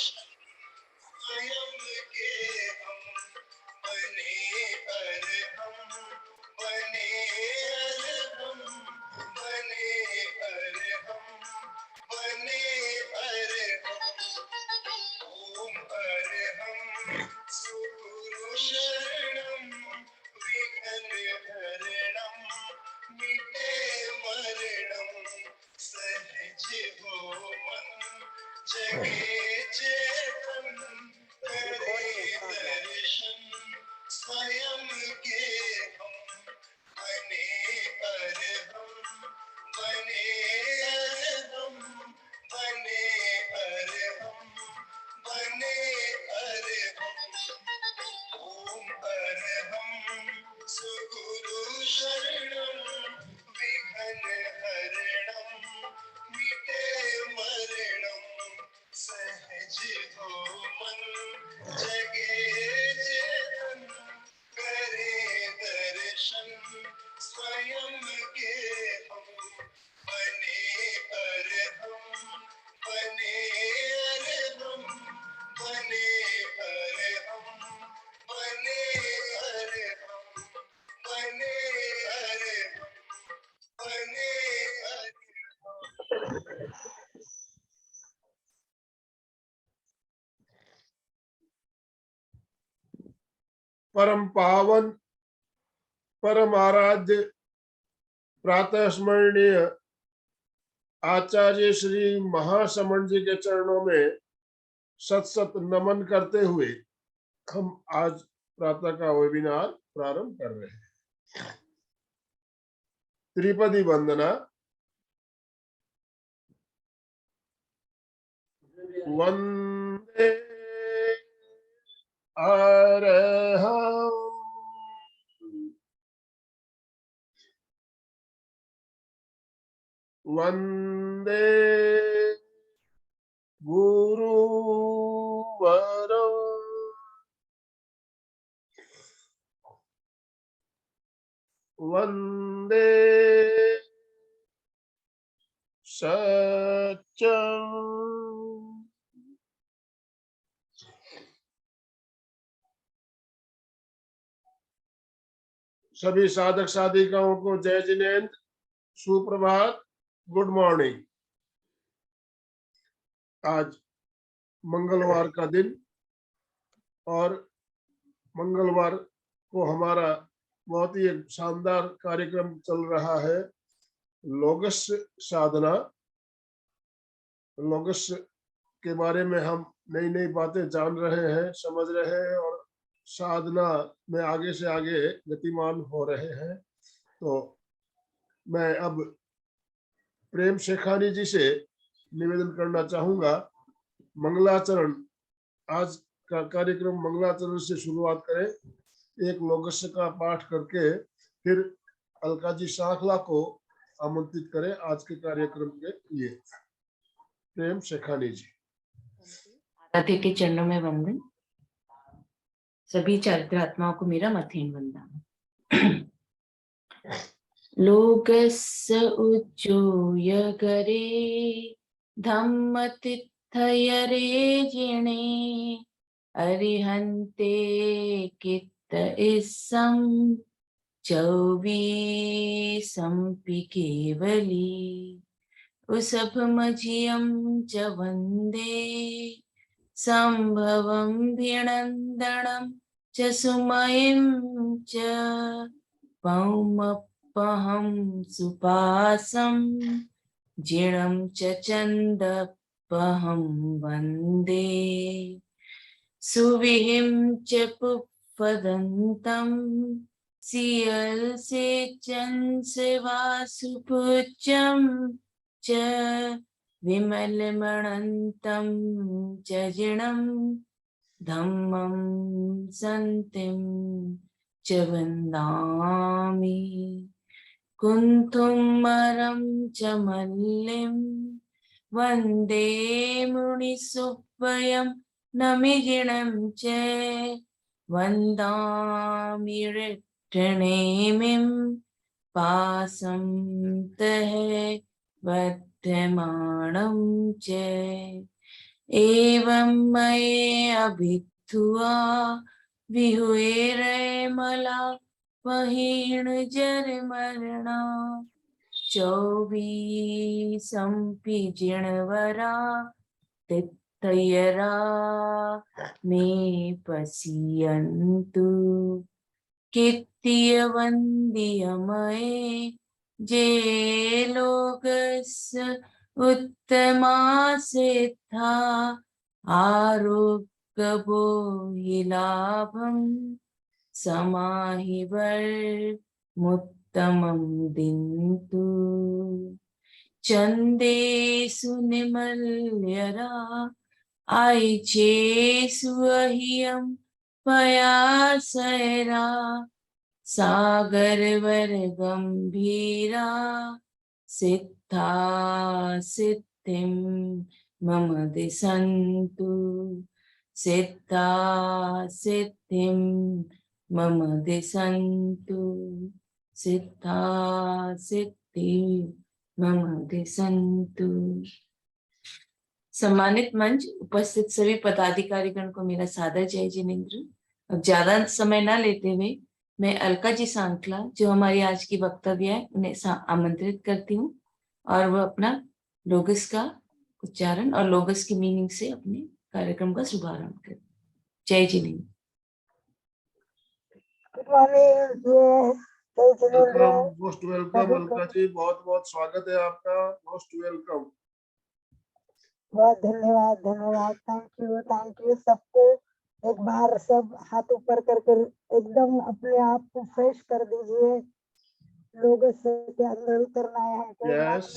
स्वयं के हम बने अरहम बने अरहम बने अरहम बने अरहम ओम अरहम सुगुरु शरणम विघ्न हरणम मिटे मरणम सहज हो मन जगे चेतन करे दर्शन स्वयं के हम बने अरहम बने अरहम बने अरहम बने अरहम ओम अरहम सुगुरु शरणम विघ्न हरणम मिटे मरणम सहज हो मन जगे चेतन करे दर्शन स्वयं के हम बने अरहम बने अरहम बने अरहम बने अरहम बने अरहम बने अरहम। परम पावन परम आराध्य प्रातः स्मरणीय आचार्य श्री महासमण जी के चरणों में सत सत नमन करते हुए हम आज प्रातः का वेबिनार प्रारंभ कर रहे हैं। त्रिपदी वंदना। वंदे अरहम वंदे गुरुवरम वंदे सत्यम सभी साधक साधिकाओं को जय जिनेन्द्र, सुप्रभात, गुड मॉर्निंग। आज मंगलवार का दिन और मंगलवार को हमारा बहुत ही एक शानदार कार्यक्रम चल रहा है, लोगस साधना। लोगस के बारे में हम नई नई बातें जान रहे हैं, समझ रहे हैं और साधना में आगे से आगे गतिमान हो रहे हैं। तो मैं अब प्रेम शेखानी जी से निवेदन करना चाहूंगा, मंगलाचरण, आज का कार्यक्रम मंगलाचरण से शुरुआत करें, एक लोगस का पाठ करके फिर अलका जी सांखला को आमंत्रित करें आज के कार्यक्रम के लिए। प्रेम शेखानी जी। राधे के चरणों में वंदन। सभी चारित्रात्माओं को मेरा मथेन वंदन। लोकस्य उच्चोय करे धम्म तिथयरे जिणे अरिहन्ते कित्त इस्सं चौवीसंपि केवली उसभमजियं च वन्दे संभवं भिनन्दनं च सुमयं च पौमपहं सुपासं जिणं च चन्दपहं वन्दे सुविहिं च पुप्पदन्तं सियल्सेचन् सेवासुपूज्यं च विमलमणन्तं च जिणं धम्मं सन्तिं च वन्दामि कुन्थुमरं च मल्लिं वन्दे मुनिसुव्वयं नमिजिणं च वन्दामि ऋट्टनेमिं पासं तः वर्धमानं च एवं मये अभिथुआ विहुए रे मला पहीण जर मरणा 24 जिणवरा तिथयरा में पसियन्तु कीर्तिय वंदियमये जे लोकस्य उत्तमा सिद्धा आरोग्य हि लाभं समाहि वर्मुत्तमं दिन्तु चन्देषु निमल्यरा आयिचेषु अह्यं पयासैरा सागरवर गंभीरा सिद्धा सिद्धिं मम दिशन्तु सिद्धा सिद्धिं मम दिशन्तु सिद्धा सिद्धि मम दिशन्तु। सम्मानित मंच, उपस्थित सभी पदाधिकारीगण को मेरा सादर जय जिनेन्द्र। अब ज्यादा समय ना लेते हुए मैं अलका जी सांखला, जो हमारी आज की वक्तव्य है, उन्हें आमंत्रित करती हूँ और वह अपना लोगस का उच्चारण और लोगस की मीनिंग से अपने कार्यक्रम का शुभारंभ करें। जय जिनेन्द्र। मोस्ट वेलकम अलका जी, बहुत बहुत स्वागत है आपका। Most welcome. बहुत धन्यवाद धन्यवाद। थैंक यू सबको। एक बार सब हाथ ऊपर करके एकदम अपने आप को फ्रेश कर दीजिए। लोग के अंदर उतरना है हमको। yes.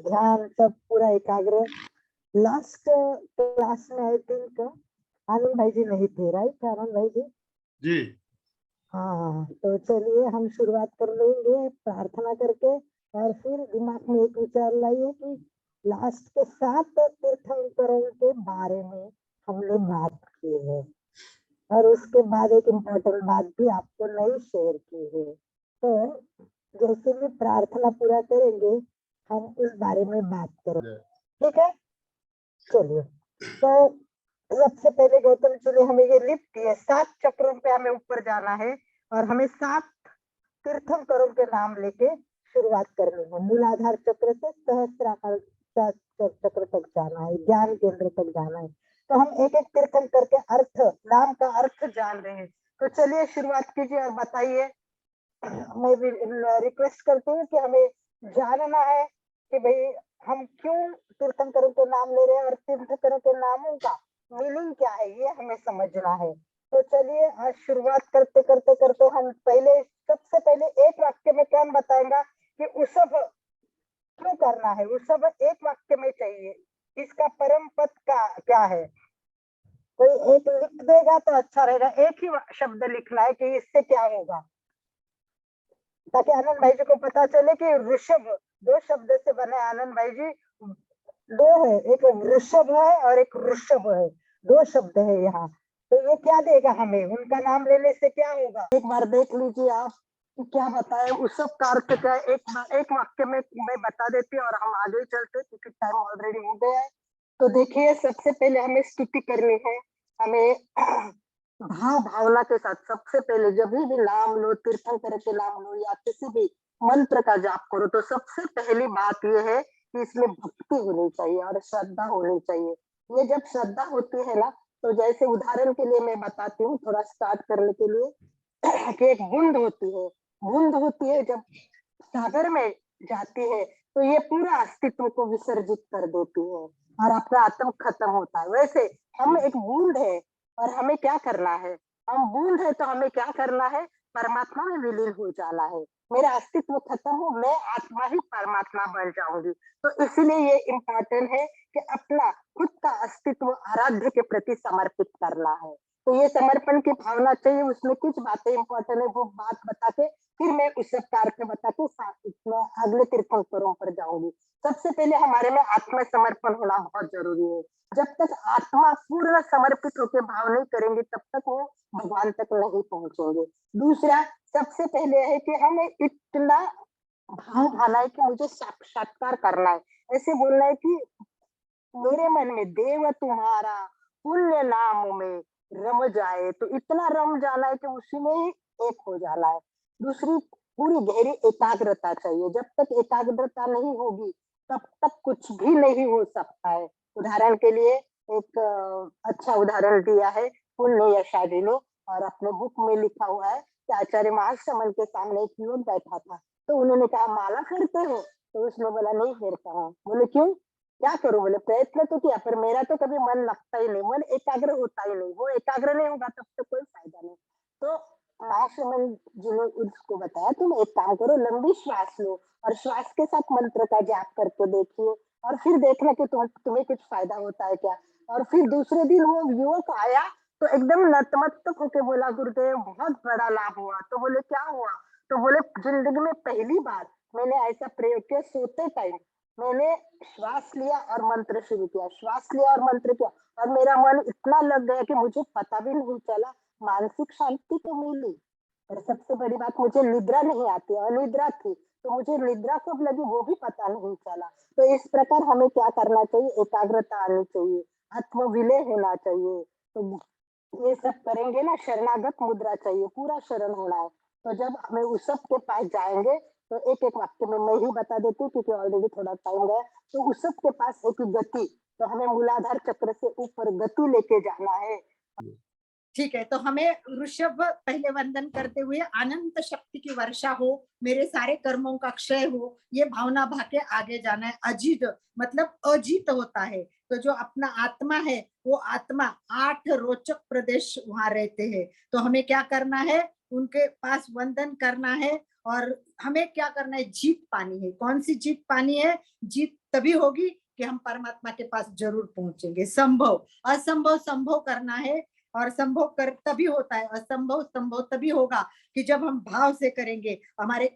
ध्यान सब पूरा एकाग्र। लास्ट क्लास में आई थिंक आनंद भाई जी नहीं थे, राइट आनंद भाई जी? जी हाँ, तो चलिए हम शुरुआत कर लेंगे प्रार्थना करके, और फिर दिमाग में एक विचार लाइए कि लास्ट के 7 तीर्थंकरों के बारे में हमने बात की है, और उसके बाद एक इम्पोर्टेंट बात भी आपको नई शेयर की है। तो जैसे भी प्रार्थना पूरा करेंगे हम उस बारे में बात करेंगे, ठीक है? चलिए, तो सबसे पहले गौतम जी ने हमें ये लिफ्ट किया, 7 चक्रों पे हमें ऊपर जाना है और हमें 7 तीर्थंकरों के नाम लेके शुरुआत करनी है। मूलाधार चक्र से सहस्त्राकार चक्र तक जाना है, ज्ञान केंद्र तक जाना है। तो हम एक एक तीर्थंकर के अर्थ, नाम का अर्थ जान रहे हैं। तो चलिए शुरुआत कीजिए और बताइए। मैं भी रिक्वेस्ट करती हूँ कि हमें जानना है कि भाई हम क्यों तीर्थंकरों के नाम ले रहे हैं और तीर्थंकरों के नामों का मीनिंग क्या है, ये हमें समझना है। तो चलिए आज शुरुआत करते करते करते हम सबसे पहले एक वाक्य में क्या बताएंगा कि उसब क्यों करना है। उसब एक वाक्य में चाहिए, इसका परम पद क्या है? कोई एक लिख देगा तो अच्छा रहेगा। एक ही शब्द लिखना है कि इससे क्या होगा, ताकि आनंद भाई जी को पता चले कि ऋषभ 2 शब्द से बने। आनंद भाई जी 2 है, एक ऋषभ है और एक ऋषभ है, 2 शब्द है यहाँ। तो ये क्या देगा हमें, उनका नाम लेने से क्या होगा, एक बार देख लीजिए आप क्या बताए। उस सब का अर्थ क्या है, एक वाक्य में मैं बता देती हूँ और हम आगे चलते क्योंकि टाइम ऑलरेडी हो गया है। तो देखिए सबसे पहले हमें स्तुति करनी है। हमें भावना के साथ सबसे पहले जब भी नाम लो, तीर्थंकर के नाम लो या किसी भी मंत्र का जाप करो, तो सबसे पहली बात यह है कि इसमें भक्ति होनी चाहिए और श्रद्धा होनी चाहिए। ये जब श्रद्धा होती है ना, तो जैसे उदाहरण के लिए मैं बताती हूँ थोड़ा स्टार्ट करने के लिए कि एक बूंद होती है जब सागर में जाती है तो ये पूरा अस्तित्व को विसर्जित कर देती है और अपना आत्म खत्म होता है। वैसे हम एक बूंद है और हमें क्या करना है, हम बूंद है तो हमें क्या करना है, परमात्मा में विलीन हो जाना है। मेरा अस्तित्व खत्म हो, मैं आत्मा ही परमात्मा बन जाऊंगी। तो इसलिए ये इम्पोर्टेंट है कि अपना खुद का अस्तित्व आराध्य के प्रति समर्पित करना है। तो ये समर्पण की भावना चाहिए। उसमें कुछ बातें इंपॉर्टेंट है, वो बात बता के फिर मैं उस सब का अर्थ बता के अगले तीर्थंकरों पर जाऊंगी। सबसे पहले हमारे में आत्मसमर्पण होना बहुत जरूरी है। जब तक आत्मा पूर्ण समर्पित होकर भाव नहीं करेंगे तब तक वो भगवान तक नहीं पहुंचेंगे। दूसरा सबसे पहले है कि हमें इतना भाव भाना है कि मुझे साक्षात्कार करना है। ऐसे बोलना है कि मेरे मन में देव तुम्हारा पुण्य नाम में रम जाए, तो इतना रम जाना है कि उसी में ही एक हो जाना है। दूसरी, पूरी गहरी एकाग्रता चाहिए। जब तक एकाग्रता नहीं होगी तब तक कुछ भी नहीं हो सकता है। उदाहरण के लिए एक अच्छा उदाहरण दिया है पुण्य यशादी ने, और अपने बुक में लिखा हुआ है कि आचार्य महासमन के सामने एक युवक बैठा था, तो उन्होंने कहा माला फेरते हो? तो उसने बोला नहीं फेरता हूँ। बोले क्यों, क्या करूं? बोले प्रयत्न तो किया पर मेरा तो कभी मन लगता ही नहीं, मन एकाग्र होता ही नहीं। वो एकाग्र नहीं होगा तब तक कोई फायदा नहीं। तो महासमन जी ने उसको बताया तुम एक काम करो, लंबी श्वास लो और श्वास के साथ मंत्र का जाप करके देखिए, और फिर देखना कि तुम्हें कुछ फायदा होता है क्या। और फिर दूसरे दिन वो युवक आया तो एकदम नतमस्तक होके बोला गुरुदेव बहुत बड़ा लाभ हुआ। तो बोले क्या हुआ? तो बोले जिंदगी में पहली बार मैंने ऐसा प्रयोग किया, सोते टाइम मैंने श्वास लिया और मंत्र शुरू किया, श्वास लिया और मंत्र किया, और मेरा मन इतना लग गया कि मुझे पता भी नहीं चला। मानसिक शांति तो मिली, और सबसे बड़ी बात मुझे निद्रा नहीं आती, अनिद्रा थी, तो मुझे निद्रा कब लगी वो भी पता नहीं चला। तो इस प्रकार हमें क्या करना चाहिए, एकाग्रता आनी चाहिए, आत्मविलय होना चाहिए। तो ये सब करेंगे ना, शरणागत मुद्रा चाहिए, पूरा शरण होना है। तो जब हमें उस सब के पास जाएंगे, तो एक एक वाक्य में मैं ही बता देती हूँ क्योंकि ऑलरेडी थोड़ा टाइम गया। तो उस सब के पास एक गति, तो हमें मूलाधार चक्र से ऊपर गति लेके जाना है। ठीक है, तो हमें ऋषभ पहले वंदन करते हुए अनंत शक्ति की वर्षा हो, मेरे सारे कर्मों का क्षय हो, ये भावना भाके आगे जाना है। अजीत मतलब अजीत होता है, तो जो अपना आत्मा है वो आत्मा 8 रोचक प्रदेश वहां रहते हैं। तो हमें क्या करना है, उनके पास वंदन करना है, और हमें क्या करना है, जीत पानी है। कौन सी जीत पानी है? जीत तभी होगी कि हम परमात्मा के पास जरूर पहुंचेंगे। संभव असंभव संभव करना है, और संभव कर तभी होता है, असंभव संभव तभी होगा कि जब हम भाव से करेंगे। हमारे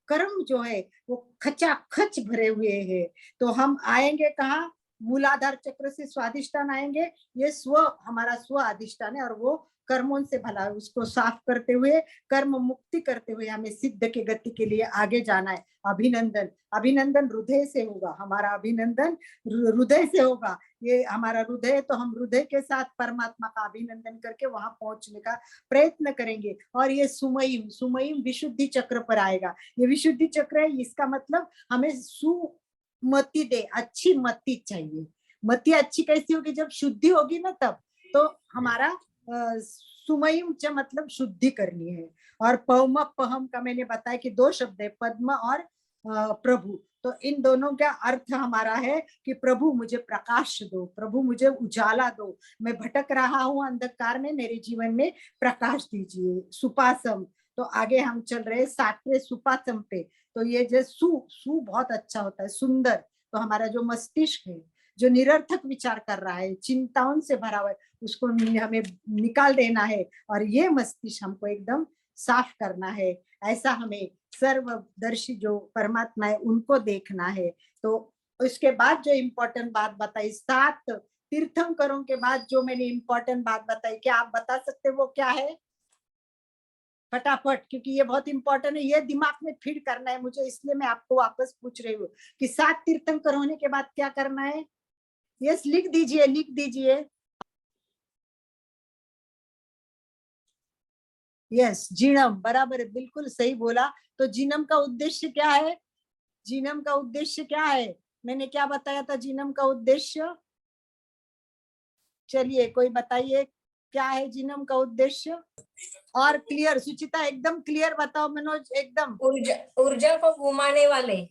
कर्म जो है वो खचाखच भरे हुए हैं, तो हम आएंगे कहाँ? मूलाधार चक्र से स्वादिष्टान आएंगे। ये स्व, हमारा स्व अधिष्ठान है, और वो कर्मों से भला उसको साफ करते हुए, कर्म मुक्ति करते हुए हमें सिद्ध के गति के लिए आगे जाना है। अभिनंदन, अभिनंदन हृदय से होगा, हमारा अभिनंदन हृदय से होगा। ये हमारा हृदय है, तो हम हृदय के साथ परमात्मा का अभिनंदन करके वहां पहुंचने का प्रयत्न करेंगे। और ये सुमयिम, सुमयिम विशुद्धि चक्र पर आएगा। ये विशुद्धि चक्र है, इसका मतलब हमें सुमति दे, अच्छी मति चाहिए। मति अच्छी कैसी होगी? जब शुद्धि होगी ना तब। तो हमारा सुमयिम च मतलब शुद्धि करनी है। और पवम पहम का मैंने बताया कि 2 शब्द है, पद्म और प्रभु। तो इन दोनों का अर्थ हमारा है कि प्रभु मुझे प्रकाश दो, प्रभु मुझे उजाला दो, मैं भटक रहा हूँ अंधकार में, मेरे जीवन में प्रकाश दीजिए। सुपासम, तो आगे हम चल रहे 7वें सुपासम पे। तो ये जो सु बहुत अच्छा होता है, सुंदर। तो हमारा जो मस्तिष्क है, जो निरर्थक विचार कर रहा है, चिंताओं से भरा हुआ है, उसको हमें निकाल देना है, और ये मस्तिष्क हमको एकदम साफ करना है। ऐसा हमें सर्वदर्शी जो परमात्मा है उनको देखना है। तो उसके बाद जो इम्पोर्टेंट बात बताई, 7 तीर्थंकरों के बाद जो मैंने इम्पोर्टेंट बात बताई, क्या आप बता सकते वो क्या है? फटाफट, क्योंकि ये बहुत इंपॉर्टेंट है, ये दिमाग में फीड करना है मुझे, इसलिए मैं आपको वापस पूछ रही हूँ कि 7 तीर्थंकर होने के बाद क्या करना है। यस, लिख दीजिए, लिख दीजिए। यस, जीनम, बराबर है, बिल्कुल सही बोला। तो जीनम का उद्देश्य क्या है? जीनम का उद्देश्य क्या है? मैंने क्या बताया था जीनम का उद्देश्य? चलिए कोई बताइए क्या है जीनम का उद्देश्य? और क्लियर, सुचिता एकदम क्लियर बताओ। मनोज एकदम। ऊर्जा को घुमाने वाले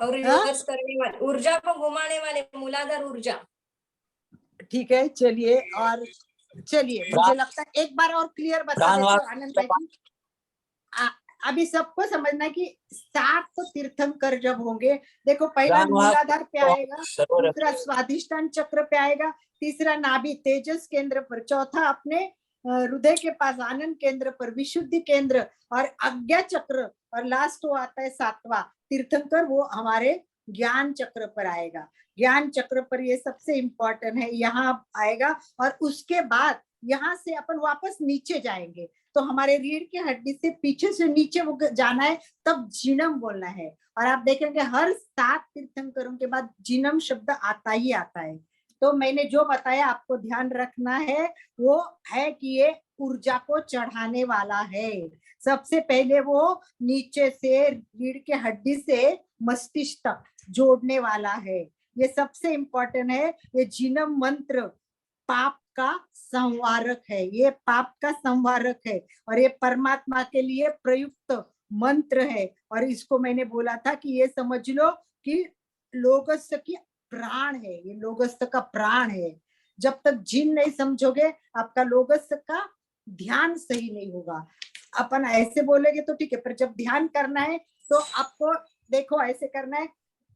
और रिवर्स करने वाले, ऊर्जा को घुमाने वाले, मूलाधार ऊर्जा। ठीक है, चलिए। और चलिए, मुझे लगता है एक बार और क्लियर बता देते हो आनंद भाई जी। अभी सबको समझना है कि 7 तीर्थंकर जब होंगे, देखो पहला मूलाधार पे आएगा, दूसरा स्वाधिष्ठान चक्र पे आएगा, तीसरा नाभि तेजस केंद्र पर, चौथा अपने हृदय के पास आनंद केंद्र पर विशुद्धि केंद्र और आज्ञा चक्र, और लास्ट वो आता है 7वां तीर्थंकर, वो हमारे ज्ञान चक्र पर आएगा। ज्ञान चक्र पर ये सबसे इंपॉर्टेंट है, यहाँ आएगा। और उसके बाद यहाँ से अपन वापस नीचे जाएंगे। तो तो हमारे रीढ़ की हड्डी से पीछे से नीचे वो जाना है, तब जिनम बोलना है। और आप देखेंगे हर 7 तीर्थंकरों के बाद जिनम शब्द आता ही आता है। तो मैंने जो बताया आपको ध्यान रखना है वो है कि ये ऊर्जा को चढ़ाने वाला है। सबसे पहले वो नीचे से रीढ़ के हड्डी से मस्तिष्क तक जोड़ने वाला है, ये सबसे इंपॉर्टेंट है। ये जिनम मंत्र पाप का संवारक है, ये पाप का संवारक है और ये परमात्मा के लिए प्रयुक्त मंत्र है। और इसको मैंने बोला था कि ये समझ लो कि लोगस्थ की प्राण है, ये लोगस्थ का प्राण है। जब तक जिन नहीं समझोगे आपका लोगस्थ का ध्यान सही नहीं होगा। अपन ऐसे बोलेंगे तो ठीक है, पर जब ध्यान करना है तो आपको देखो ऐसे करना है,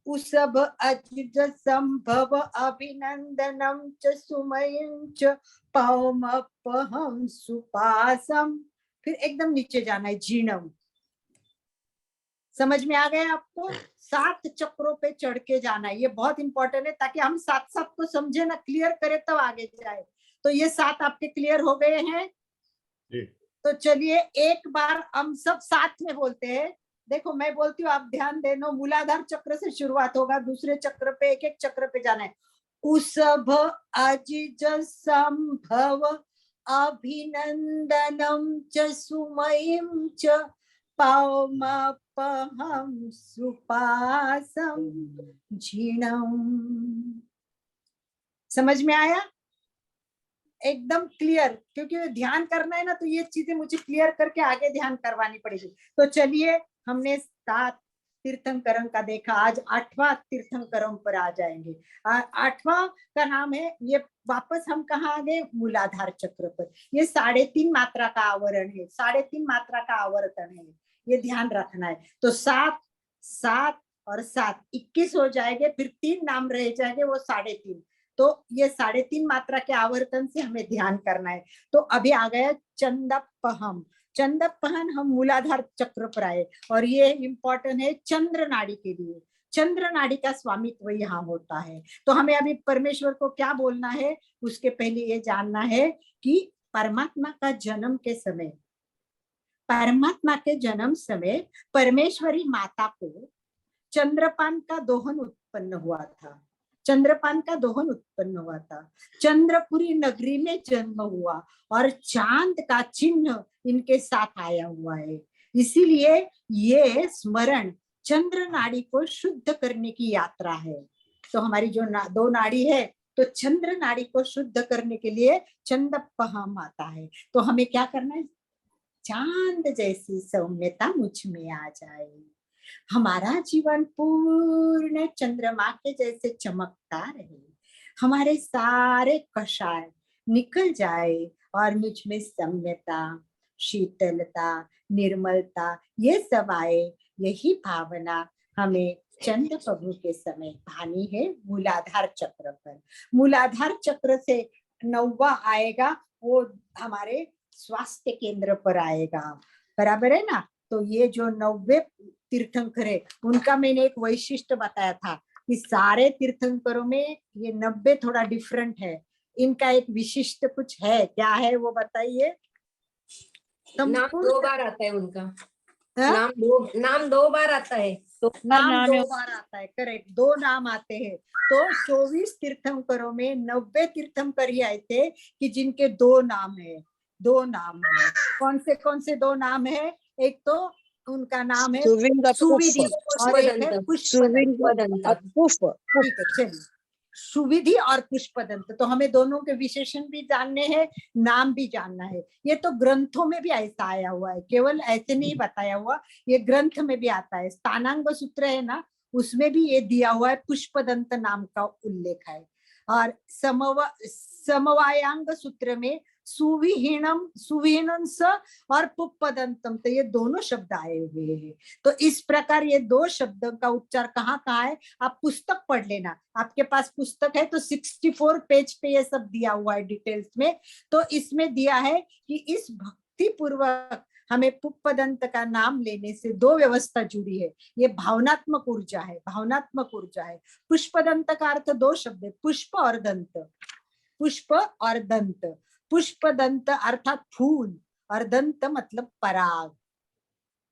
उसभ अजिज संभव अभिनंदनम च सुमयं च पौमपहं सुपासम। फिर एकदम नीचे जाना है जीणम। समझ में आ गया आपको? 7 चक्रों पे चढ़ के जाना है, ये बहुत इंपॉर्टेंट है ताकि हम साथ साथ को समझे ना, क्लियर करें तब आगे जाए। तो ये 7 आपके क्लियर हो गए हैं? तो चलिए एक बार हम सब साथ में बोलते हैं। देखो मैं बोलती हूँ, आप ध्यान देना। मूलाधार चक्र से शुरुआत होगा, दूसरे चक्र पे एक एक चक्र पे जाना है। उसभ अजिज संभव अभिनंदनम च सुमयं च पौमपहं सुपासम झिणम। समझ में आया? एकदम क्लियर, क्योंकि ध्यान करना है ना, तो ये चीजें मुझे क्लियर करके आगे ध्यान करवानी पड़ेगी। तो चलिए हमने 7 तीर्थंकरण का देखा, आज 8वां तीर्थंकरण पर आ जाएंगे। 8वां का नाम है, ये वापस हम कहाँ आ गए? मूलाधार चक्र पर। ये 3.5 मात्रा का आवरण है, 3.5 मात्रा का आवर्तन है, ये ध्यान रखना है। तो 7 7 और 7 21 हो जाएंगे, फिर 3 नाम रह जाएंगे, वो 3.5। तो ये 3.5 मात्रा के आवर्तन से हमें ध्यान करना है। तो अभी आ गया चंदपहम। चंदपहन हम मूलाधार चक्र पर आए और ये इंपॉर्टेंट है चंद्र नाड़ी के लिए। चंद्र नाड़ी का स्वामित्व यहाँ होता है। तो हमें अभी परमेश्वर को क्या बोलना है, उसके पहले ये जानना है कि परमात्मा का जन्म के समय, परमात्मा के जन्म समय परमेश्वरी माता को चंद्रपान का दोहन उत्पन्न हुआ था। चंद्रपान का दोहन उत्पन्न हुआ था। चंद्रपुरी नगरी में जन्म हुआ और चांद का चिन्ह इनके साथ आया हुआ है। इसीलिए ये स्मरण चंद्र नाड़ी को शुद्ध करने की यात्रा है। तो हमारी जो 2 नाड़ी है, तो चंद्र नाड़ी को शुद्ध करने के लिए चंदपहम आता है। तो हमें क्या करना है? चांद जैसी सौम्यता मुझ में आ जाए, हमारा जीवन पूर्ण चंद्रमा के जैसे चमकता रहे, हमारे सारे कषाय निकल जाए और मुझ में सम्यता, शीतलता, निर्मलता ये सब आए। यही भावना हमें चंद्र प्रभु के समय भानी है मूलाधार चक्र पर। मूलाधार चक्र से 9वां आएगा, वो हमारे स्वास्थ्य केंद्र पर आएगा। बराबर है ना? तो ये जो 90 तीर्थंकर है, उनका मैंने एक वैशिष्ट्य बताया था कि सारे तीर्थंकरों में ये 90 थोड़ा डिफरेंट है, इनका एक विशिष्ट कुछ है। क्या है वो बताइए? नाम 2 बार आता है उनका। हाँ? नाम 2 बार आता है। नाम 2 बार आता है, करेक्ट, 2 नाम आते हैं। तो 24 तीर्थंकरों में 90 तीर्थंकर ही आए थे कि जिनके 2 नाम है। 2 नाम है। कौन से 2 नाम है? एक तो उनका नाम है सुविधि और एक है पुष्पदंत। ठीक है, चलिए, सुविधि और पुष्पदंत। तो हमें दोनों के विशेषण भी जानने हैं, नाम भी जानना है। ये तो ग्रंथों में भी ऐसा आया हुआ है, केवल ऐसे नहीं बताया हुआ, ये ग्रंथ में भी आता है। स्थानांग सूत्र है ना, उसमें भी ये दिया हुआ है, पुष्पदंत नाम का उल्लेख है। और समवायांग सूत्र में सुविहीनम स और पुप्पदंतम, तो ये दोनों शब्द आए हुए हैं। तो इस प्रकार ये 2 शब्दों का उच्चार कहाँ है? आप पुस्तक पढ़ लेना, आपके पास पुस्तक है तो 64 पेज पे ये सब दिया हुआ है डिटेल्स में। तो इसमें दिया है कि इस भक्ति पूर्वक हमें पुप्पदंत का नाम लेने से 2 व्यवस्था जुड़ी है। ये भावनात्मक ऊर्जा है, भावनात्मक ऊर्जा है। पुष्पदंत का अर्थ 2 शब्द है, पुष्प और दंत। पुष्प और दंत। पुष्पदंत अर्थात फूल और दंत मतलब पराग,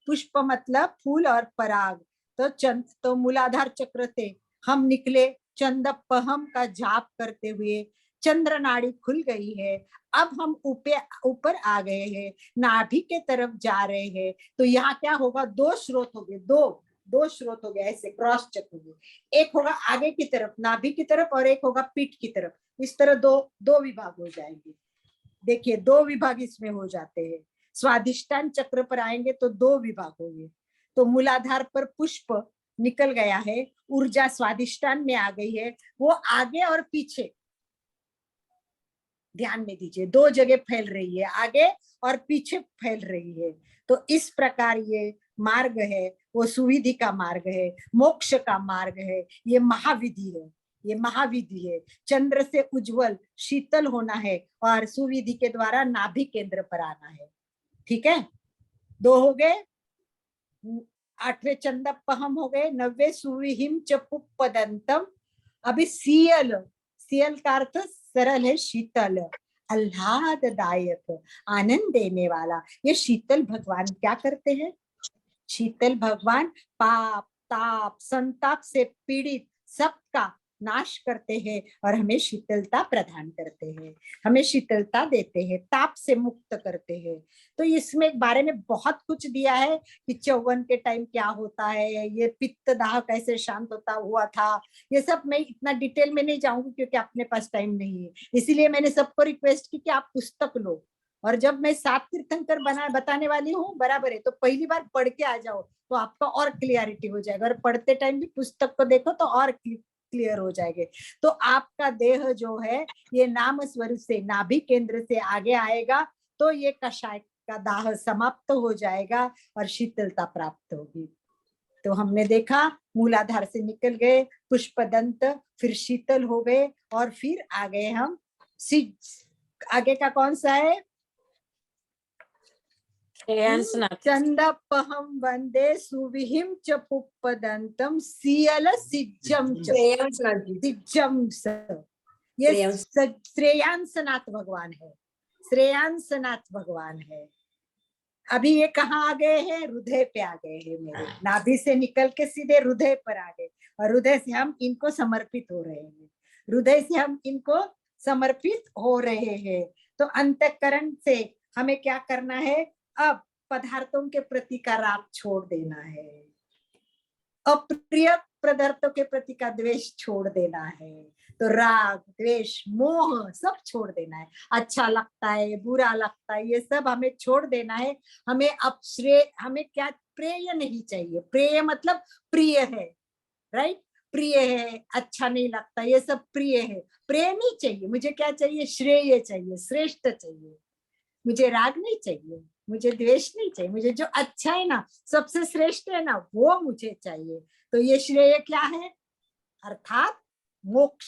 पुष्प मतलब फूल और पराग। तो मूलाधार चक्र से हम निकले, चंदपहम का जाप करते हुए, चंद्र नाड़ी खुल गई है। अब हम ऊपर आ गए हैं, नाभि के तरफ जा रहे हैं। तो यहाँ क्या होगा, दो स्रोत हो गए, दो स्रोत हो गए, ऐसे क्रॉस चेक हो गए। एक होगा आगे की तरफ नाभि की तरफ और एक होगा पीठ की तरफ। इस तरह दो विभाग हो जाएंगे। देखिए 2 विभाग इसमें हो जाते हैं। स्वादिष्टान चक्र पर आएंगे तो 2 विभाग होंगे। तो मूलाधार पर पुष्प निकल गया है, ऊर्जा स्वादिष्टान में आ गई है, वो आगे और पीछे ध्यान में दीजिए, 2 जगह फैल रही है, आगे और पीछे फैल रही है। तो इस प्रकार ये मार्ग है, वो सुविधि का मार्ग है, मोक्ष का मार्ग है, ये महाविधि है, ये महाविधि है। चंद्र से उज्जवल शीतल होना है और सुविधि के द्वारा नाभि केंद्र पर आना है। ठीक है, 2 हो गए। 8वें चंदपहम हो गए। 9वें सुविहिम च पुप्पदंतम। अभी सियल का अर्थ सरल है, शीतल, आह्लाददायक, आनंद देने वाला। ये शीतल भगवान क्या करते हैं? शीतल भगवान पाप ताप संताप से पीड़ित सबका नाश करते हैं और हमें शीतलता प्रदान करते हैं, हमें शीतलता देते हैं, ताप से मुक्त करते हैं। तो इसमें बारे में बहुत कुछ दिया है कि चौवन के टाइम क्या होता है, ये पित्त दाह कैसे शांत होता हुआ था। ये सब मैं इतना डिटेल में नहीं जाऊंगी क्योंकि अपने पास टाइम नहीं है। इसीलिए मैंने सबको रिक्वेस्ट की कि आप पुस्तक लो, और जब मैं 7 तीर्थंकर बताने वाली हूँ बराबर है, तो पहली बार पढ़ के आ जाओ तो आपका और क्लियरिटी हो जाएगा। और पढ़ते टाइम भी पुस्तक को देखो तो और क्लियर हो जाएंगे। तो आपका देह जो है ये नाम स्वरूप से नाभि केंद्र से आगे आएगा तो ये कषाय का दाह समाप्त हो जाएगा और शीतलता प्राप्त होगी। तो हमने देखा मूलाधार से निकल गए, पुष्पदंत, फिर शीतल हो गए और फिर आ गए हम आगे का कौन सा है? चंदपहम वंदे सुविहिम च पुप्पदंतम सियल सिज्जम च सिज्जम स। ये श्रेयांसनाथ भगवान है, श्रेयांसनाथ भगवान है। अभी ये कहाँ आ गए हैं? हृदय पे आ गए हैं। मेरे नाभि से निकल के सीधे हृदय पर आ गए और हृदय से हम इनको समर्पित हो रहे हैं, हृदय से हम इनको समर्पित हो रहे हैं। तो अंतःकरण से हमें क्या करना है? अब पदार्थों के प्रति का राग छोड़ देना है, अप्रिय पदार्थों के प्रति का द्वेष छोड़ देना है। तो राग द्वेष मोह सब छोड़ देना है। अच्छा लगता है बुरा लगता है ये सब हमें छोड़ देना है। हमें अब हमें क्या प्रेय नहीं चाहिए। प्रेय मतलब प्रिय है, राइट? प्रिय है, अच्छा नहीं लगता, ये सब प्रिय है। प्रेय नहीं चाहिए मुझे, क्या चाहिए? श्रेय चाहिए, श्रेष्ठ चाहिए। मुझे राग नहीं चाहिए, मुझे द्वेष नहीं चाहिए, मुझे जो अच्छा है ना, सबसे श्रेष्ठ है ना, वो मुझे चाहिए। तो ये श्रेय क्या है? अर्थात मोक्ष।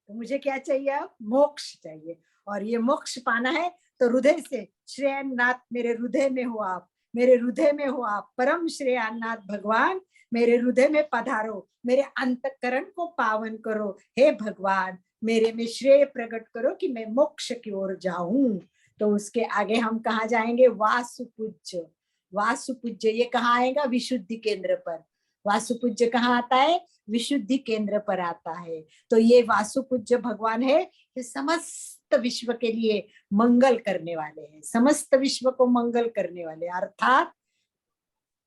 तो मुझे क्या चाहिए? अब मोक्ष चाहिए। और ये मोक्ष पाना है तो हृदय से श्रेयानाथ मेरे हृदय में हो आप, मेरे हृदय में हो आप, परम श्रेयानाथ भगवान मेरे हृदय में पधारो, मेरे अंतःकरण को पावन करो। हे भगवान मेरे में श्रेय प्रकट करो कि मैं मोक्ष की ओर जाऊं। तो उसके आगे हम कहाँ जाएंगे? वासुपूज्य। वासुपूज्य ये कहाँ आएगा? विशुद्धि केंद्र पर। वासुपूज्य कहाँ आता है? विशुद्धि केंद्र पर आता है। तो ये वासुपूज्य भगवान है, ये समस्त विश्व के लिए मंगल करने वाले हैं, समस्त विश्व को मंगल करने वाले।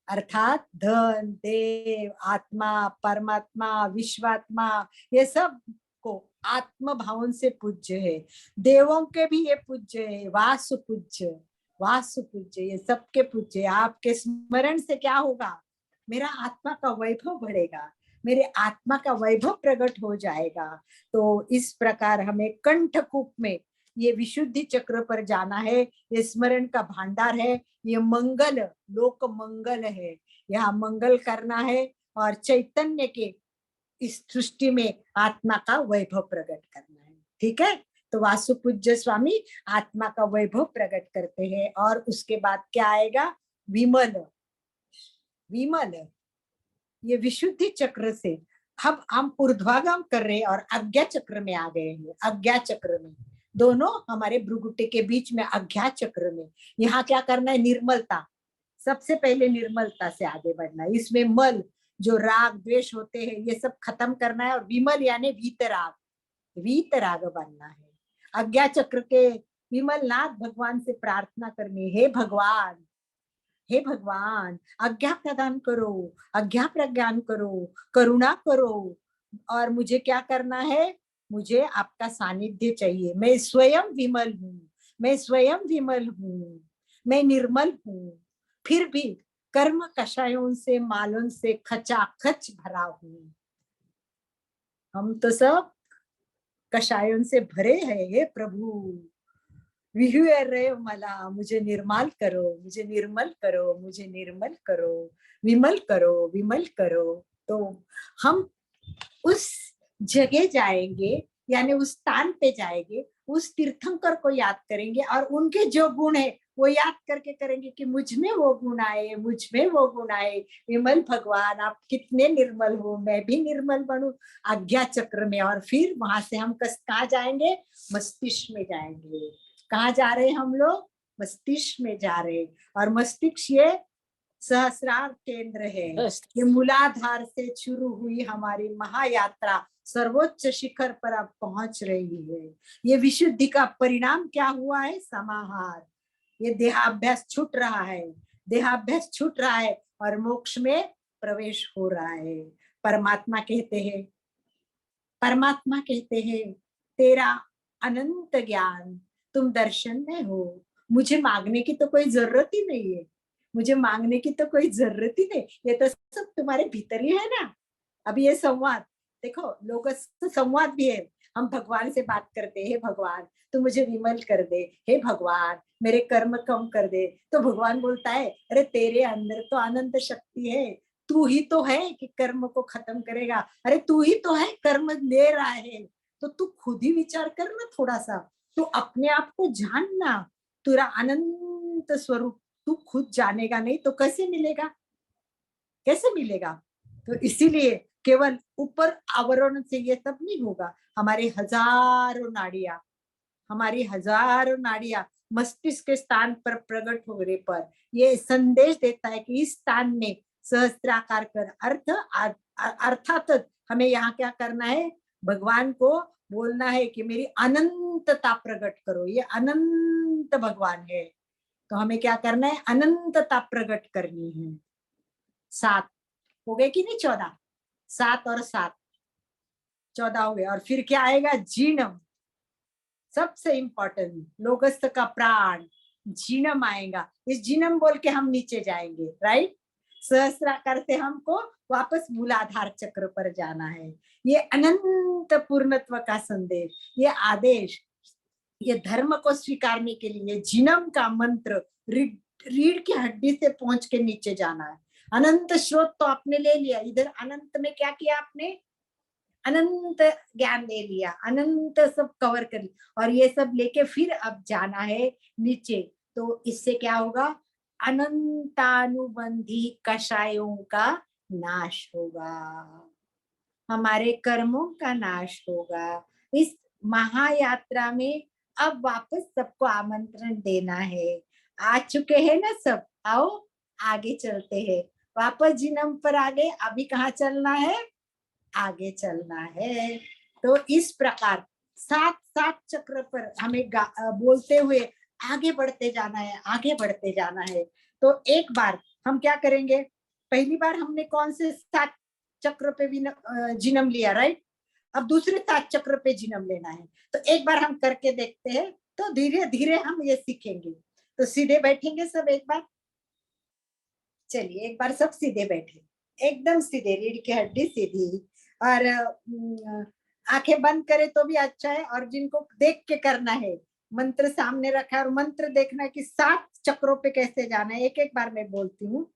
अर्थात धन देव आत्मा परमात्मा विश्वात्मा ये सब को आत्म भावन से पूज्य है। देवों के भी ये पूज्य है। वासुपूज्य, वासुपूज्य ये सबके पूज्य है। आपके स्मरण से क्या होगा? मेरा आत्मा का वैभव बढ़ेगा, मेरे आत्मा का वैभव प्रकट हो जाएगा। तो इस प्रकार हमें कंठकूप में ये विशुद्धि चक्र पर जाना है। ये स्मरण का भंडार है, ये मंगल लोक मंगल है, यहाँ मंगल करना है और चैतन्य के इस सृष्टि में आत्मा का वैभव प्रकट करना है। ठीक है, तो वासुपूज्य स्वामी आत्मा का वैभव प्रकट करते हैं। और उसके बाद क्या आएगा? विमल। विमल ये विशुद्धि चक्र से हम ऊर्ध्वागम कर रहे हैं और अज्ञा चक्र में आ गए हैं। अज्ञा चक्र में दोनों हमारे भ्रुगुटे के बीच में अज्ञा चक्र में। यहाँ क्या करना है, निर्मलता, सबसे पहले निर्मलता से आगे बढ़ना है। इसमें मल जो राग द्वेष होते हैं ये सब खत्म करना है, और विमल यानी वीतराग, वीतराग बनना है। अज्ञा चक्र के विमल नाथ भगवान से प्रार्थना करनी, हे भगवान, हे भगवान आज्ञा प्रदान करो, आज्ञा प्रज्ञान करो, करुणा करो, और मुझे क्या करना है, मुझे आपका सानिध्य चाहिए। मैं स्वयं विमल हूँ, मैं स्वयं विमल हूँ, मैं निर्मल हूँ, फिर भी कर्म कषायों से मालों से खचाखच भरा हूँ। हम तो सब कषायों से भरे हैं, हे प्रभु विहुरे मला, मुझे निर्मल करो, मुझे निर्मल करो, मुझे निर्मल करो, विमल करो, विमल करो। तो हम उस जगह जाएंगे, यानी उस स्थान पे जाएंगे, उस तीर्थंकर को याद करेंगे और उनके जो गुण है वो याद करके करेंगे कि मुझ में वो गुण आए, मुझ में वो गुण आए। विमल भगवान आप कितने निर्मल हो, मैं भी निर्मल बनूं आज्ञा चक्र में। और फिर वहां से हम कहाँ जाएंगे, मस्तिष्क में जाएंगे। कहाँ जा रहे हैं हम लोग, मस्तिष्क में जा रहे हैं। और मस्तिष्क ये सहस्रार केंद्र है। ये मूलाधार से शुरू हुई हमारी महायात्रा सर्वोच्च शिखर पर अब पहुंच रही है। ये विशुद्धि का परिणाम क्या हुआ है, समाहार। ये देहाभ्यास छूट रहा है, देहाभ्यास छूट रहा है और मोक्ष में प्रवेश हो रहा है। परमात्मा कहते हैं, परमात्मा कहते हैं तेरा अनंत ज्ञान तुम दर्शन में हो, मुझे मांगने की तो कोई जरूरत ही नहीं है, मुझे मांगने की तो कोई जरूरत ही नहीं, ये तो सब तुम्हारे भीतर ही है ना। अभी ये संवाद देखो, लोगों से संवाद भी है, हम भगवान से बात करते हैं, हे भगवान तू मुझे विमल कर दे, हे भगवान मेरे कर्म कम कर दे। तो भगवान बोलता है अरे तेरे अंदर तो अनंत शक्ति है, तू ही तो है कि कर्म को खत्म करेगा, अरे तू ही तो है कर्म ले रहा है, तो तू खुद ही विचार करना थोड़ा सा, तू अपने आप को जानना, तेरा अनंत स्वरूप तू खुद जानेगा नहीं तो कैसे मिलेगा, कैसे मिलेगा। तो इसीलिए केवल ऊपर आवरण से ये सब नहीं होगा। हमारे हजारों नाड़ियां, हमारी हजारों नाड़ियां मस्तिष्क के स्थान पर प्रकट होने पर ये संदेश देता है कि इस स्थान में सहस्त्राकार कर अर्थ अर्थात हमें यहाँ क्या करना है, भगवान को बोलना है कि मेरी अनंतता प्रकट करो। ये अनंत भगवान है, तो हमें क्या करना है, अनंतता प्रकट करनी है। 7 हो गए कि नहीं, 14, 7 और 7 14 हो गए। और फिर क्या आएगा, जीनम, सबसे इंपॉर्टेंट, लोगस्थ का प्राण जीनम आएगा। इस जीनम बोल के हम नीचे जाएंगे, राइट। सहस्राकार से हमको वापस मूलाधार चक्र पर जाना है। ये अनंत पूर्णत्व का संदेश, ये आदेश, ये धर्म को स्वीकारने के लिए जीनम का मंत्र रीढ़ की हड्डी से पहुंच के नीचे जाना है। अनंत स्रोत तो आपने ले लिया, इधर अनंत में क्या किया आपने, अनंत ज्ञान ले लिया, अनंत सब कवर कर लिया, और ये सब लेके फिर अब जाना है नीचे। तो इससे क्या होगा, अनंतानुबंधी कषायों का नाश होगा, हमारे कर्मों का नाश होगा। इस महायात्रा में अब वापस सबको आमंत्रण देना है। आ चुके हैं ना सब, आओ आगे चलते हैं, वापस जिनम पर आ गए, अभी कहाँ चलना है, आगे चलना है। तो इस प्रकार 7 चक्र पर हमें बोलते हुए आगे बढ़ते जाना है, आगे बढ़ते जाना है। तो एक बार हम क्या करेंगे, पहली बार हमने कौन से 7 चक्र पे भी जन्म लिया, राइट। अब दूसरे 7 चक्र पे जन्म लेना है, तो एक बार हम करके देखते हैं, तो धीरे धीरे हम ये सीखेंगे। तो सीधे बैठेंगे सब एक बार, चलिए एक बार सब सीधे बैठे, एकदम सीधे, रीढ़ की हड्डी सीधी, और आंखें बंद करे तो भी अच्छा है, और जिनको देख के करना है, मंत्र सामने रखा है और मंत्र देखना है कि 7 चक्रों पे कैसे जाना है। एक एक बार मैं बोलती हूँ,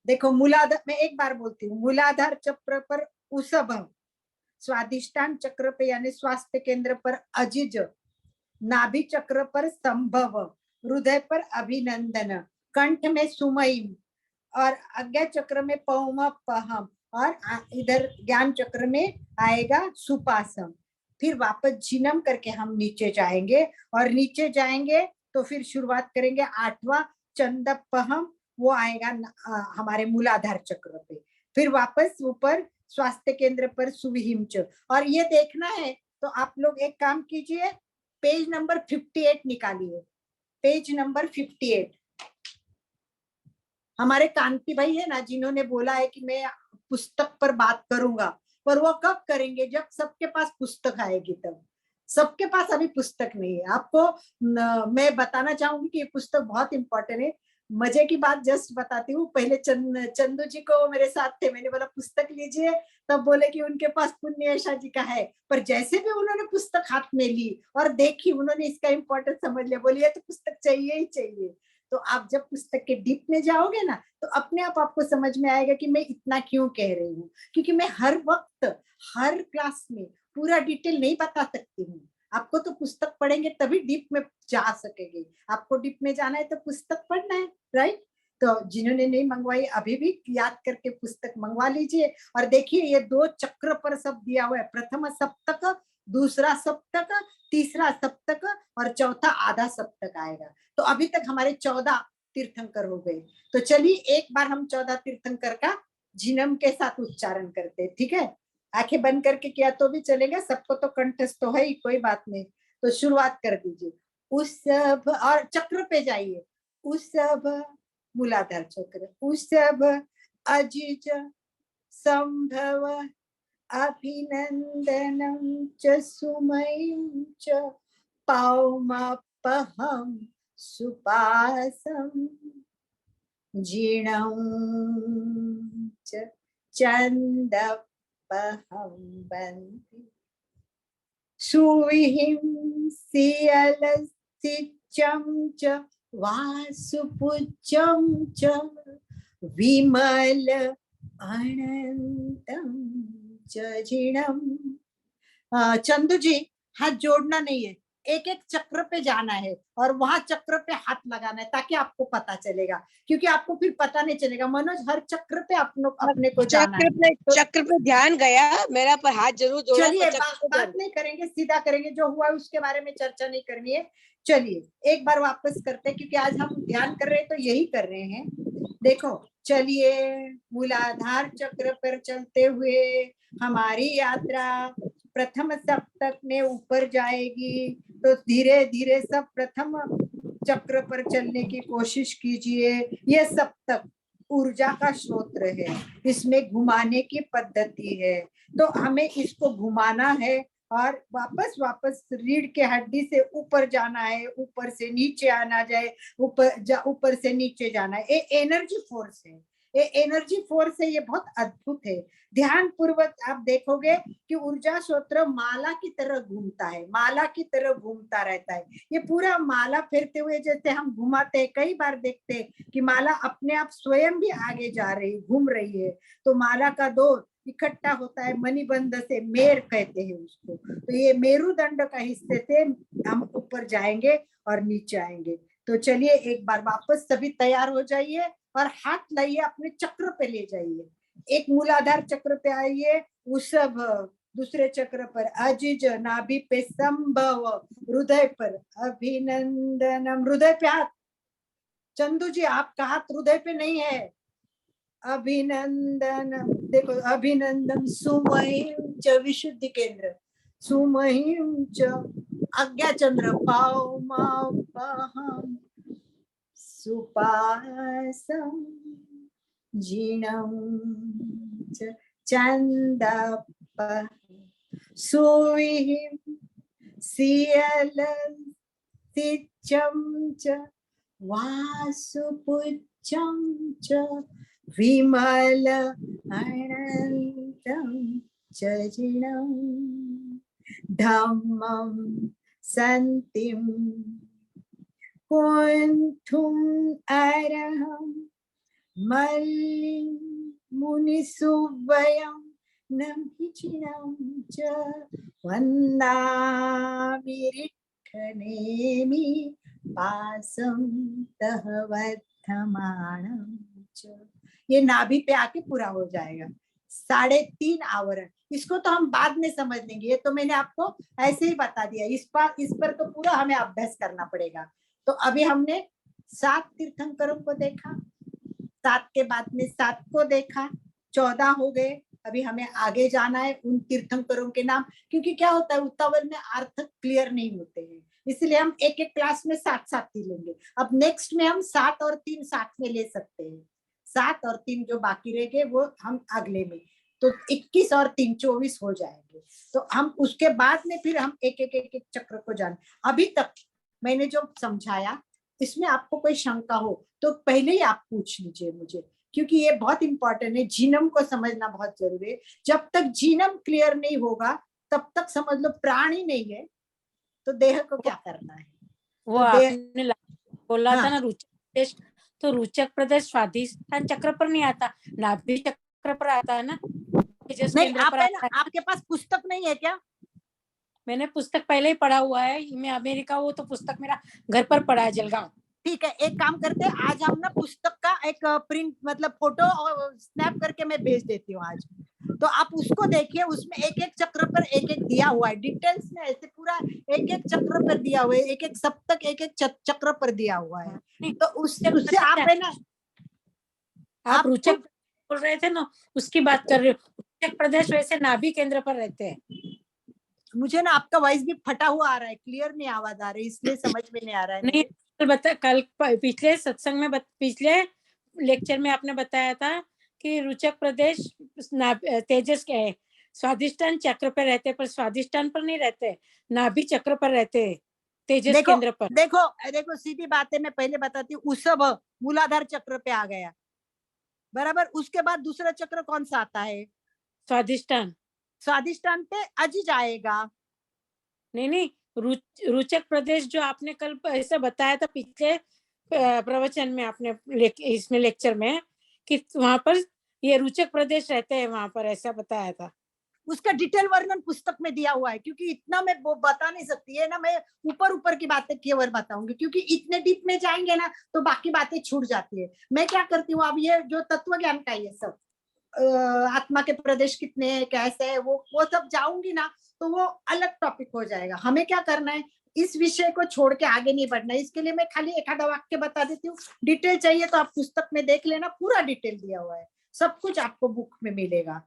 देखो मूलाधार, मैं एक बार बोलती हूँ, मूलाधार चक्र पर उसभव, स्वादिष्टान चक्र पे यानी स्वास्थ्य केंद्र पर अजिज, नाभि चक्र पर संभव, हृदय पर अभिनंदन, कंठ में सुमयी, और आज्ञा चक्र में पौम पहम, और इधर ज्ञान चक्र में आएगा सुपासम। फिर वापस जिनम करके हम नीचे जाएंगे, और नीचे जाएंगे तो फिर शुरुआत करेंगे 8वां चंदपहम, वो आएगा हमारे मूलाधार चक्र पे। फिर वापस ऊपर स्वास्थ्य केंद्र पर सुविहिंच। और ये देखना है तो आप लोग एक काम कीजिए, पेज नंबर 58 निकालिए, पेज नंबर 58। हमारे कांति भाई है ना, जिन्होंने बोला है कि मैं पुस्तक पर बात करूंगा, पर वो कब करेंगे, जब सबके पास पुस्तक आएगी तब। सबके पास अभी पुस्तक नहीं है। आपको मैं बताना चाहूंगी कि ये पुस्तक बहुत इंपॉर्टेंट है। मजे की बात जस्ट बताती हूँ, पहले चंदू जी को मेरे साथ थे, मैंने बोला पुस्तक लीजिए, तब बोले कि उनके पास पुण्यशा जी का है। पर जैसे भी उन्होंने पुस्तक हाथ में ली और देखी, उन्होंने इसका इंपॉर्टेंस समझ लिया, बोलिए तो पुस्तक चाहिए ही चाहिए। तो आप जब पुस्तक के डीप में जाओगे ना, तो अपने आप आपको समझ में आएगा कि मैं इतना क्यों कह रही हूँ। क्योंकि मैं हर वक्त हर क्लास में पूरा डिटेल नहीं बता सकती हूँ। आपको तो पुस्तक पढ़ेंगे तभी डीप में जा सकेंगे। आपको डीप में जाना है तो पुस्तक पढ़ना है, राइट। तो जिन्होंने नहीं मंगवाई अभी भी याद करके पुस्तक मंगवा लीजिए। और देखिए ये 2 चक्र पर सब दिया हुआ है, प्रथम सप्तक, दूसरा सप्तक, तीसरा सप्तक और चौथा आधा सप्तक आएगा। तो अभी तक हमारे 14 तीर्थंकर हो गए। तो चलिए एक बार हम 14 तीर्थंकर का जिनम के साथ उच्चारण करते हैं, ठीक है। आंखें बंद करके किया तो भी चलेगा, सबको तो कंठस्थ तो है ही, कोई बात नहीं। तो शुरुआत कर दीजिए। उसब, और चक्र पे जाइए, उसब मूलाधार चक्र, उसब अजिज संभव अभिनंदनम च सुमयं च पौमपहं सुपासं जीर्णं च चन्दपहं वन्दे सुविहिं सियलसिचं च वासुपूज्यं च विमल अनंतं जीणम। चंदू जी हाथ जोड़ना नहीं है, एक एक चक्र पे जाना है और वहां चक्र पे हाथ लगाना है, ताकि आपको पता चलेगा। क्योंकि आपको फिर पता नहीं चलेगा। मनोज, हर चक्र पे अपने को जाना है। तो चक्र पे ध्यान गया मेरा, पर हाथ जरूर जोड़ा। चलिए बात नहीं करेंगे, सीधा करेंगे। जो हुआ उसके बारे में चर्चा नहीं करनी है। चलिए एक बार वापस करते हैं, क्योंकि आज हम ध्यान कर रहे हैं तो यही कर रहे हैं। देखो चलिए, मूलाधार चक्र पर चलते हुए हमारी यात्रा प्रथम सप्तक में ऊपर जाएगी। तो धीरे धीरे सब प्रथम चक्र पर चलने की कोशिश कीजिए। ये सप्तक ऊर्जा का स्रोत है, इसमें घुमाने की पद्धति है। तो हमें इसको घुमाना है और वापस रीढ़ के हड्डी से ऊपर जाना है, ऊपर से नीचे आना जाए, ऊपर से नीचे जाना है। ये एनर्जी फोर्स है, ये एनर्जी फोर्स है, ये बहुत अद्भुत है। ध्यान पूर्वक आप देखोगे कि ऊर्जा सूत्र माला की तरह घूमता है, माला की तरह घूमता रहता है। ये पूरा माला फेरते हुए जैसे हम घुमाते हैं, कई बार देखते हैं कि माला अपने आप स्वयं भी आगे जा रही, घूम रही है। तो माला का दौर इकट्ठा होता है मणिबंध से, मेर कहते हैं उसको। तो ये मेरुदंड का हिस्से से हम ऊपर जाएंगे और नीचे आएंगे। तो चलिए एक बार वापस सभी तैयार हो जाइए और हाथ लाइए, अपने चक्र पे ले जाइए। एक मूलाधार चक्र पे आइए, उसब दूसरे चक्र पर अजिज, नाभि पे संभव, हृदय पर अभिनंदनम। हृदय पे हाथ, चंदू जी आपका हाथ हृदय पे नहीं है। अभिनंदनम, देखो अभिनंदन, सुमहिं च विशुद्धि केंद्र, सुमहिं च आज्ञा चंद्र, पौमपहं सुपासं जीर्णं च चन्दपहं सुविहिं सियलसिचं च वासुपूज्यं च विमल अनंतं च जीर्णं धम्मं सन्तिं कुंठुम् अरहं मल्लिं मुनिसुव्वयं नमिचिनं च वन्दामि रिक्थनेमि पासं तह वर्धमानं च। ये नाभि पे आके पूरा हो जाएगा। 3.5 आवरण, इसको तो हम बाद में समझ लेंगे, ये तो मैंने आपको ऐसे ही बता दिया। इस पर तो पूरा हमें अभ्यास करना पड़ेगा। तो अभी हमने 7 तीर्थंकरों को देखा, 7 के बाद में 7 को देखा, 14 हो गए। अभी हमें आगे जाना है उन तीर्थंकरों के नाम, क्योंकि क्या होता है उतावल में अर्थ क्लियर नहीं होते हैं, इसलिए हम एक एक क्लास में 7 ही लेंगे। अब नेक्स्ट में हम 7 और 3 साथ में ले सकते हैं, 7 और 3 जो बाकी रह गए वो हम अगले में, तो 21 और 3 24 हो जाएंगे। तो हम उसके बाद में फिर हम एक एक चक्र को जान। अभी तक मैंने जो समझाया इसमें आपको कोई शंका हो तो पहले ही आप पूछ लीजिए मुझे, क्योंकि ये बहुत इंपॉर्टेंट है। जीनम को समझना बहुत जरूरी है। जब तक जीनम क्लियर नहीं होगा तब तक समझ लो प्राण ही नहीं है, तो देह को क्या करना है। वो तो आपने बोला हाँ। था ना रुचक प्रदेश, तो रुचक प्रदेश स्वादिष्ठान चक्र पर नहीं आता, नाभि चक्र पर आता है ना, तेजस नहीं, केंद्र पर आता है। आपके पास पुस्तक नहीं है क्या? मैंने पुस्तक पहले ही पढ़ा हुआ है, मैं अमेरिका हूँ तो पुस्तक मेरा घर पर पढ़ा है जलगांव। ठीक है, एक काम करते हैं, आज हम ना पुस्तक का एक प्रिंट मतलब फोटो और स्नैप करके मैं भेज देती हूँ आज, तो आप उसको देखिए। उसमें एक एक चक्र पर एक एक दिया हुआ है, डिटेल्स में ऐसे पूरा एक एक चक्र पर दिया हुआ है, एक एक सप्तक एक एक चक्र पर दिया हुआ है। तो उससे आप है ना, आप रुचक बोल रहे थे ना, उसकी बात कर रहे हो। रुचक प्रदेश वैसे नाभि केंद्र पर रहते हैं। मुझे ना आपका वॉइस भी फटा हुआ आ रहा है, क्लियर नहीं आवाज आ रही, इसलिए समझ में नहीं आ रहा है। नहीं बता, कल पिछले सत्संग में पिछले लेक्चर में आपने बताया था कि रुचक प्रदेश तेजस के है, स्वादिष्टान चक्र पर रहते, पर स्वादिष्टान पर नहीं रहते, नाभि चक्र पर रहते, तेजस केंद्र पर। देखो सीधी बात है, मैं पहले बताती हूँ। उसब मूलाधार चक्र पे आ गया बराबर, उसके बाद दूसरा चक्र कौन सा आता है? स्वादिष्टान। स्वादिष्टान पे अजिज आएगा। नहीं, रुचक प्रदेश जो आपने कल ऐसा बताया था पिछले प्रवचन में, आपने इसमें लेक्चर में, कि वहां पर ये रुचक प्रदेश रहते हैं, वहां पर ऐसा बताया था। उसका डिटेल वर्णन पुस्तक में दिया हुआ है, क्योंकि इतना मैं बता नहीं सकती है ना, मैं ऊपर की बातें केवल बताऊंगी, क्योंकि इतने डीप में जाएंगे ना तो बाकी बातें छूट जाती है। मैं क्या करती हूँ, अब ये जो तत्व ज्ञान का ये सब आत्मा के प्रदेश कितने हैं, कैसे है, वो सब जाऊंगी ना तो वो अलग टॉपिक हो जाएगा। हमें क्या करना है, इस विषय को छोड़ के आगे नहीं बढ़ना है। इसके लिए मैं खाली एक आधा वाक्य बता देती हूँ। डिटेल चाहिए तो आप पुस्तक में देख लेना, पूरा डिटेल दिया हुआ है, सब कुछ आपको बुक में मिलेगा।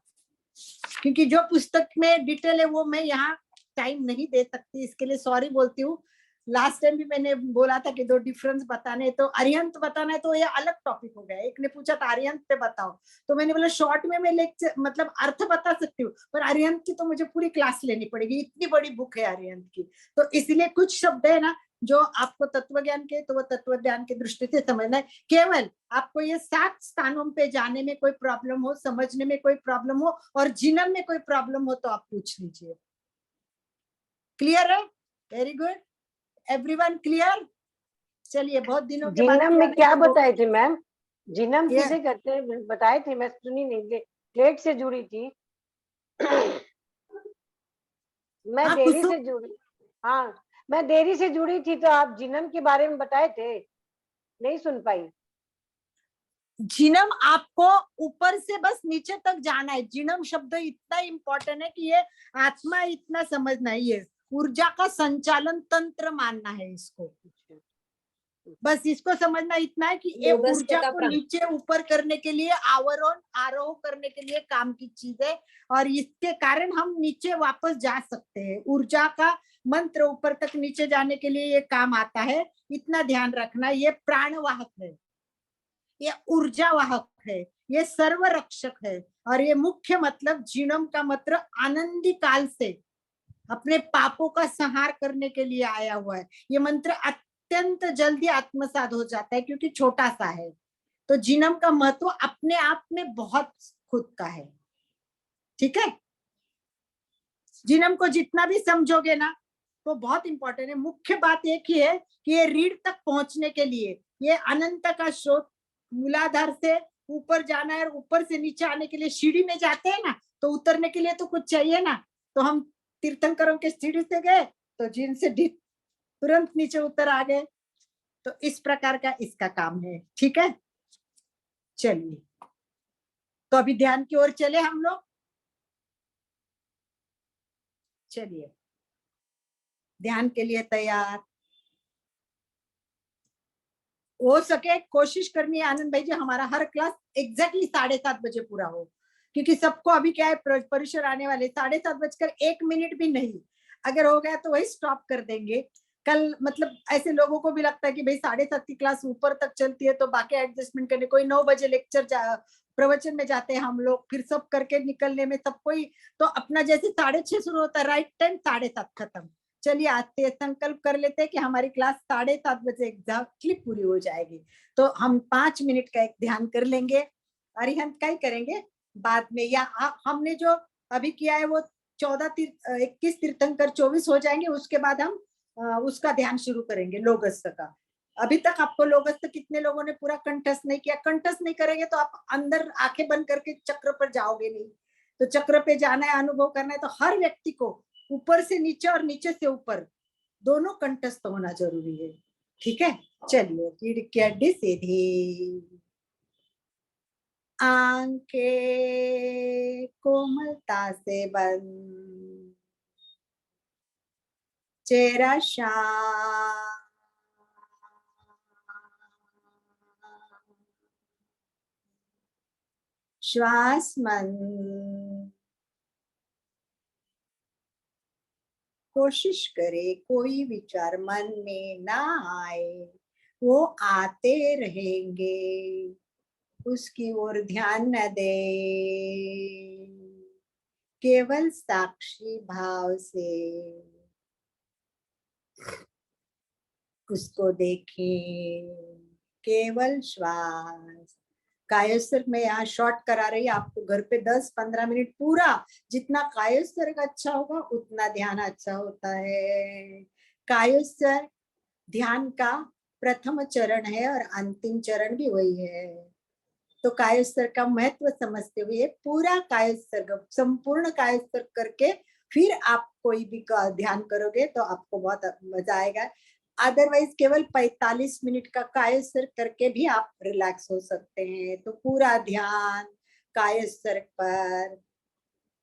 क्योंकि जो पुस्तक में डिटेल है वो मैं यहाँ टाइम नहीं दे सकती, इसके लिए सॉरी बोलती हूँ। लास्ट टाइम भी मैंने बोला था कि 2 डिफरेंस बताने, तो अरिहंत बताना है तो ये अलग टॉपिक हो गया। एक ने पूछा था अरिहंत पे बताओ, तो मैंने बोला शॉर्ट में मैं लेक्चर मतलब अर्थ बता सकती हूँ, पर अरिहंत की तो मुझे पूरी क्लास लेनी पड़ेगी, इतनी बड़ी बुक है अरिहंत की। तो इसलिए कुछ शब्द है ना जो आपको तत्व ज्ञान के, तो वो तत्व ज्ञान की दृष्टि से समझना है। केवल आपको ये 7 स्थानों पे जाने में कोई प्रॉब्लम हो, समझने में कोई प्रॉब्लम हो और जीनम में कोई प्रॉब्लम हो तो आप पूछ लीजिए। क्लियर है? Very good, everyone clear? चलिए, बहुत दिनों के बाद जीनम में क्या बताए थे मैम? जीनम किसे कहते हैं बताए थे? मैं सुनी नहीं, लेट से जुड़ी थी मैं देरी से जुड़ी। हाँ, मैं देरी से जुड़ी थी, तो आप जीनम के बारे में बताए थे, नहीं सुन पाई। जीनम आपको ऊपर से बस नीचे तक जाना है। जीनम शब्द इतना इंपॉर्टेंट है कि ये आत्मा इतना समझना है, ये ऊर्जा का संचालन तंत्र मानना है इसको। बस इसको समझना इतना है कि ये ऊर्जा को नीचे ऊपर करने के लिए, आवरोह आरोह करने के लिए काम की चीज है, और इसके कारण हम नीचे वापस जा सकते हैं। ऊर्जा का मंत्र ऊपर तक नीचे जाने के लिए ये काम आता है, इतना ध्यान रखना। ये प्राणवाहक है, ये ऊर्जा वाहक है, ये सर्व रक्षक है, और ये मुख्य मतलब जीनम का मतलब आनंदी काल से अपने पापों का संहार करने के लिए आया हुआ है। ये मंत्र अत्यंत जल्दी आत्मसात हो जाता है क्योंकि छोटा सा है। तो जीनम का महत्व अपने आप में बहुत खुद का है, ठीक है। जीनम को जितना भी समझोगे ना तो बहुत इंपॉर्टेंट है। मुख्य बात एक ही है कि ये रीढ़ तक पहुंचने के लिए ये अनंत का स्रोत, मूलाधार से ऊपर जाना है, और ऊपर से नीचे आने के लिए सीढ़ी में जाते हैं ना, तो उतरने के लिए तो कुछ चाहिए ना। तो हम तीर्थंकरों के सीढ़ी से गए तो जिनसे तुरंत नीचे उतर आ गए। तो इस प्रकार का इसका काम है, ठीक है। चलिए, तो अभी ध्यान की ओर चले हम लोग। चलिए ध्यान के लिए तैयार हो सके कोशिश करनी है आनंद भाई जी, हमारा हर क्लास एग्जैक्टली 7:30 बजे पूरा हो, क्योंकि सबको अभी क्या है परिसर आने वाले 7:07 भी नहीं, अगर हो गया तो वही स्टॉप कर देंगे कल। मतलब ऐसे लोगों को भी लगता है कि भाई 7:30 की क्लास ऊपर तक चलती है तो बाकी एडजस्टमेंट करने, कोई 9 बजे लेक्चर प्रवचन में जाते हैं हम लोग, फिर सब करके निकलने में सब कोई, तो अपना जैसे 6:30 शुरू होता है राइट टाइम 7:30 खत्म। चलिए आज संकल्प कर लेते हैं कि हमारी क्लास 7:30 बजे एग्जैक्टली पूरी हो जाएगी। तो हम 5 मिनट का एक ध्यान कर लेंगे, अरिहंत का ही करेंगे बाद में, या हमने जो अभी किया है वो 21 तीर्थंकर 24 हो जाएंगे, उसके बाद हम उसका ध्यान शुरू करेंगे लोगस्थ का। अभी तक आपको लोगस्थ कितने लोगों ने पूरा कंठस्थ नहीं किया? कंठस्थ नहीं करेंगे तो आप अंदर आंखें बंद करके चक्र पर जाओगे नहीं, तो चक्र पे जाना है, अनुभव करना है, तो हर व्यक्ति को ऊपर से नीचे और नीचे से ऊपर दोनों कंठस्थ होना जरूरी है। ठीक है, चलिए रीढ़ की हड्डी सीधी, आंखें कोमलता से बंद, चेहरा शांत, श्वास मंद। कोशिश करे कोई विचार मन में ना आए, वो आते रहेंगे, उसकी ओर ध्यान न दे, केवल साक्षी भाव से उसको देखें, केवल श्वास। कायस्थ में यहाँ शॉर्ट करा रही है आपको, घर पे 10-15 मिनट पूरा, जितना कायस्थ अच्छा होगा उतना ध्यान अच्छा होता है। कायस्थ ध्यान का प्रथम चरण है और अंतिम चरण भी वही है। तो कायस्थ का महत्व समझते हुए पूरा कायस्थ संपूर्ण कायस्थ करके फिर आप कोई भी ध्यान करोगे तो आपको बहुत मजा आएगा। अदरवाइज केवल 45 मिनट का कायस्थ करके भी आप रिलैक्स हो सकते हैं। तो पूरा ध्यान कायस्थ पर,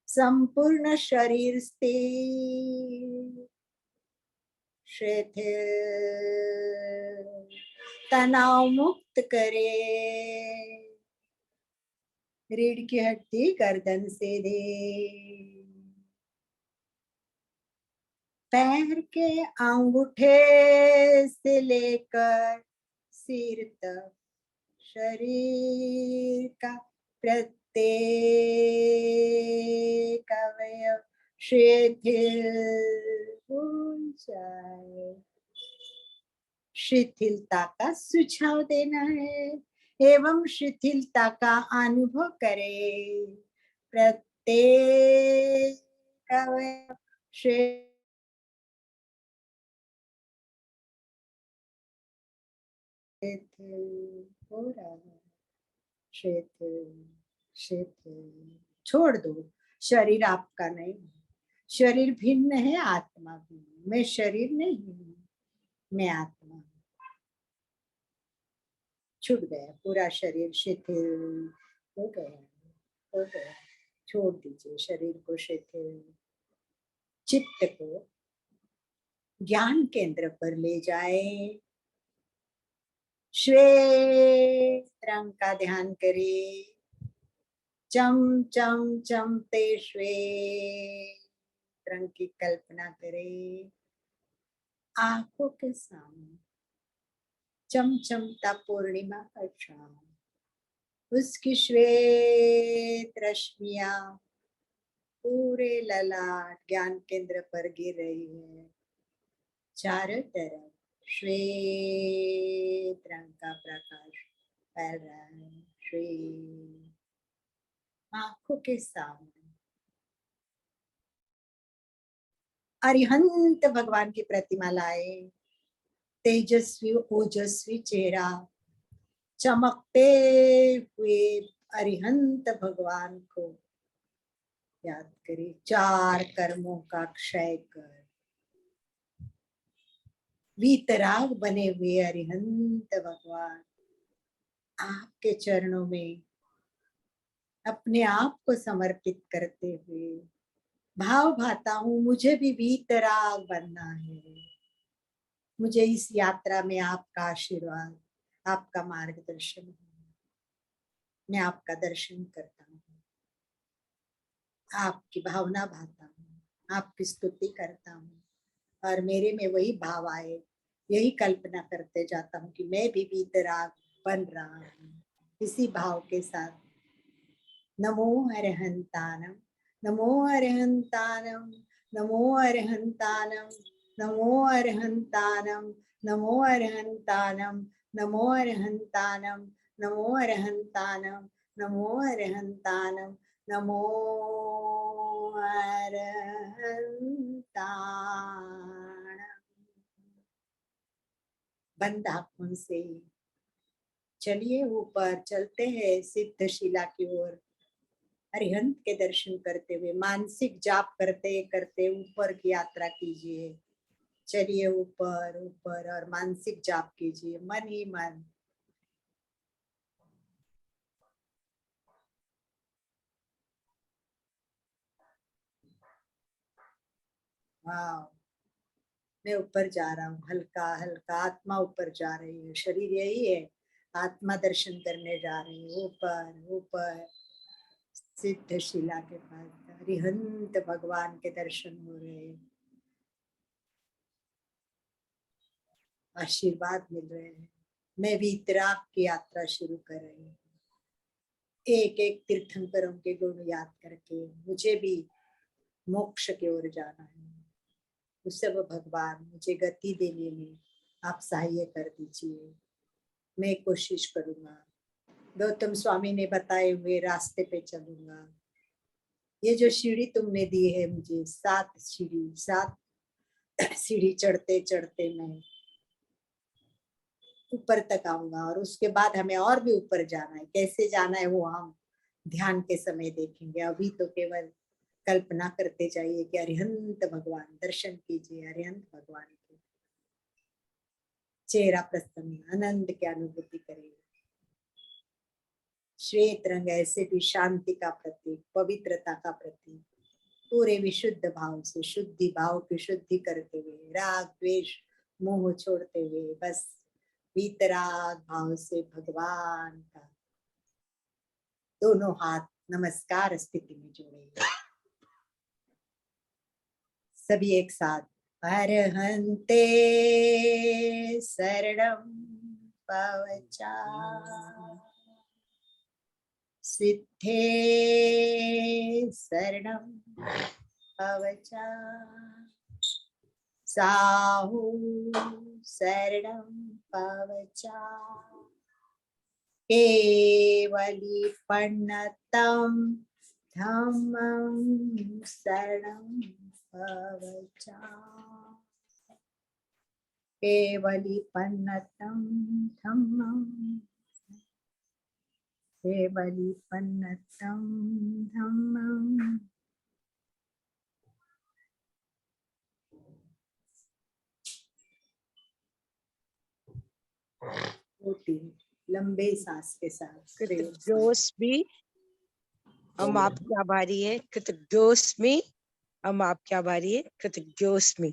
संपूर्ण शरीर स्थिर, शिथिल, तनाव मुक्त करे, रीढ़ की हड्डी गर्दन से दे, पैर के अंगूठे से लेकर सिर तक शरीर का प्रत्येक अवयव शिथिल हो जाए। शिथिलता का सुझाव देना है एवं शिथिलता का अनुभव करे। प्रत्येक अवयव शिथिल हो रहा है, शिथिल शिथिल। छोड़ दो, शरीर आपका नहीं, शरीर भिन्न है, आत्मा भिन्न। मैं शरीर नहीं हूँ, मैं आत्मा हूँ। छूट गया, पूरा शरीर शिथिल हो गया, हो गया। छोड़ दीजिए शरीर को शिथिल। चित्त को ज्ञान केंद्र पर ले जाए, श्वेत रंग का ध्यान करें। चम चम चमते श्वेत रंग की कल्पना करें। आंखों के सामने चमचमता पूर्णिमा का शाम, उसकी श्वेत रश्मियां पूरे ललाट ज्ञान केंद्र पर गिर रही है। चारों तरफ श्वेत रंग का प्रकाश फैल रहा है। श्वेत आंखों के सामने अरिहंत भगवान की प्रतिमा लाए। तेजस्वी ओजस्वी चेहरा, चमकते हुए अरिहंत भगवान को याद करें। 4 कर्मों का क्षय कर वीतराग बने हुए अरिहंत भगवान आपके चरणों में अपने आप को समर्पित करते हुए भाव भाता हूँ, मुझे भी वीतराग बनना है। मुझे इस यात्रा में आपका आशीर्वाद, आपका मार्गदर्शन हो। मैं आपका दर्शन करता हूँ, आपकी भावना भाता हूँ, आपकी स्तुति करता हूँ, और मेरे में वही भाव आए, यही कल्पना करते जाता हूँ कि मैं भी वीतराग बन रहा हूँ। इसी भाव के साथ नमो अरहंतानम, नमो अरहंतानम, नमो अरहंतानम, नमो अरहंतानम, नमो अरहंतानम, नमो अरहंतानम, नमो अरहंतानम, नमो अरहंतानम, नमो अरहंतानम। बंद आंखों से चलिए ऊपर चलते हैं सिद्धशिला की ओर। अरिहंत के दर्शन करते हुए मानसिक जाप करते करते ऊपर की यात्रा कीजिए। चलिए ऊपर ऊपर और मानसिक जाप कीजिए मन ही मन। वाह, मैं ऊपर जा रहा हूँ, हल्का हल्का आत्मा ऊपर जा रही है। शरीर यही है, आत्मा दर्शन करने जा रही है ऊपर ऊपर सिद्धशिला के पास। अरिहंत भगवान के दर्शन हो रहे हैं, आशीर्वाद मिल रहे हैं। मैं वीतराग की यात्रा शुरू कर रही हूँ, एक एक तीर्थंकरों के गुण याद करके मुझे भी मोक्ष की ओर जाना है। उस सब भगवान मुझे गति देने में आप सहाय कर दीजिए। मैं कोशिश करूंगा, गौतम स्वामी ने बताए हुए रास्ते पे चलूंगा। ये जो सीढ़ी तुमने दी है मुझे, 7 सीढ़ी चढ़ते चढ़ते मैं ऊपर तक आऊंगा, और उसके बाद हमें और भी ऊपर जाना है। कैसे जाना है वो हम ध्यान के समय देखेंगे। अभी तो केवल कल्पना करते जाइए कि अरिहंत भगवान दर्शन कीजिए, अरिहंत भगवान के चेहरा प्रसन्न आनंद की अनुभूति करिए। श्वेत रंग ऐसे भी शांति का प्रतीक, पवित्रता का प्रतीक। पूरे विशुद्ध भाव से शुद्धि भाव की शुद्धि करते हुए, राग द्वेष मोह छोड़ते हुए, बस वीतराग भाव से भगवान का दोनों हाथ नमस्कार स्थिति में जोड़े। सभी एक साथ। अरहंते शरणं पवचा, सिद्धे शरणं पवचा, साहु शरणं पवचा, केवली पन्नतं धम्मं शरणं पवचा, केवली पन्नतं धम्मं, केवली पन्नतं धम्मं। लंबे सांस के साथ कृतज्ञोस्मि, हम आपके आभारी है। कृतज्ञोस्मि, हम आपके आभारी है। कृतज्ञोस्मि।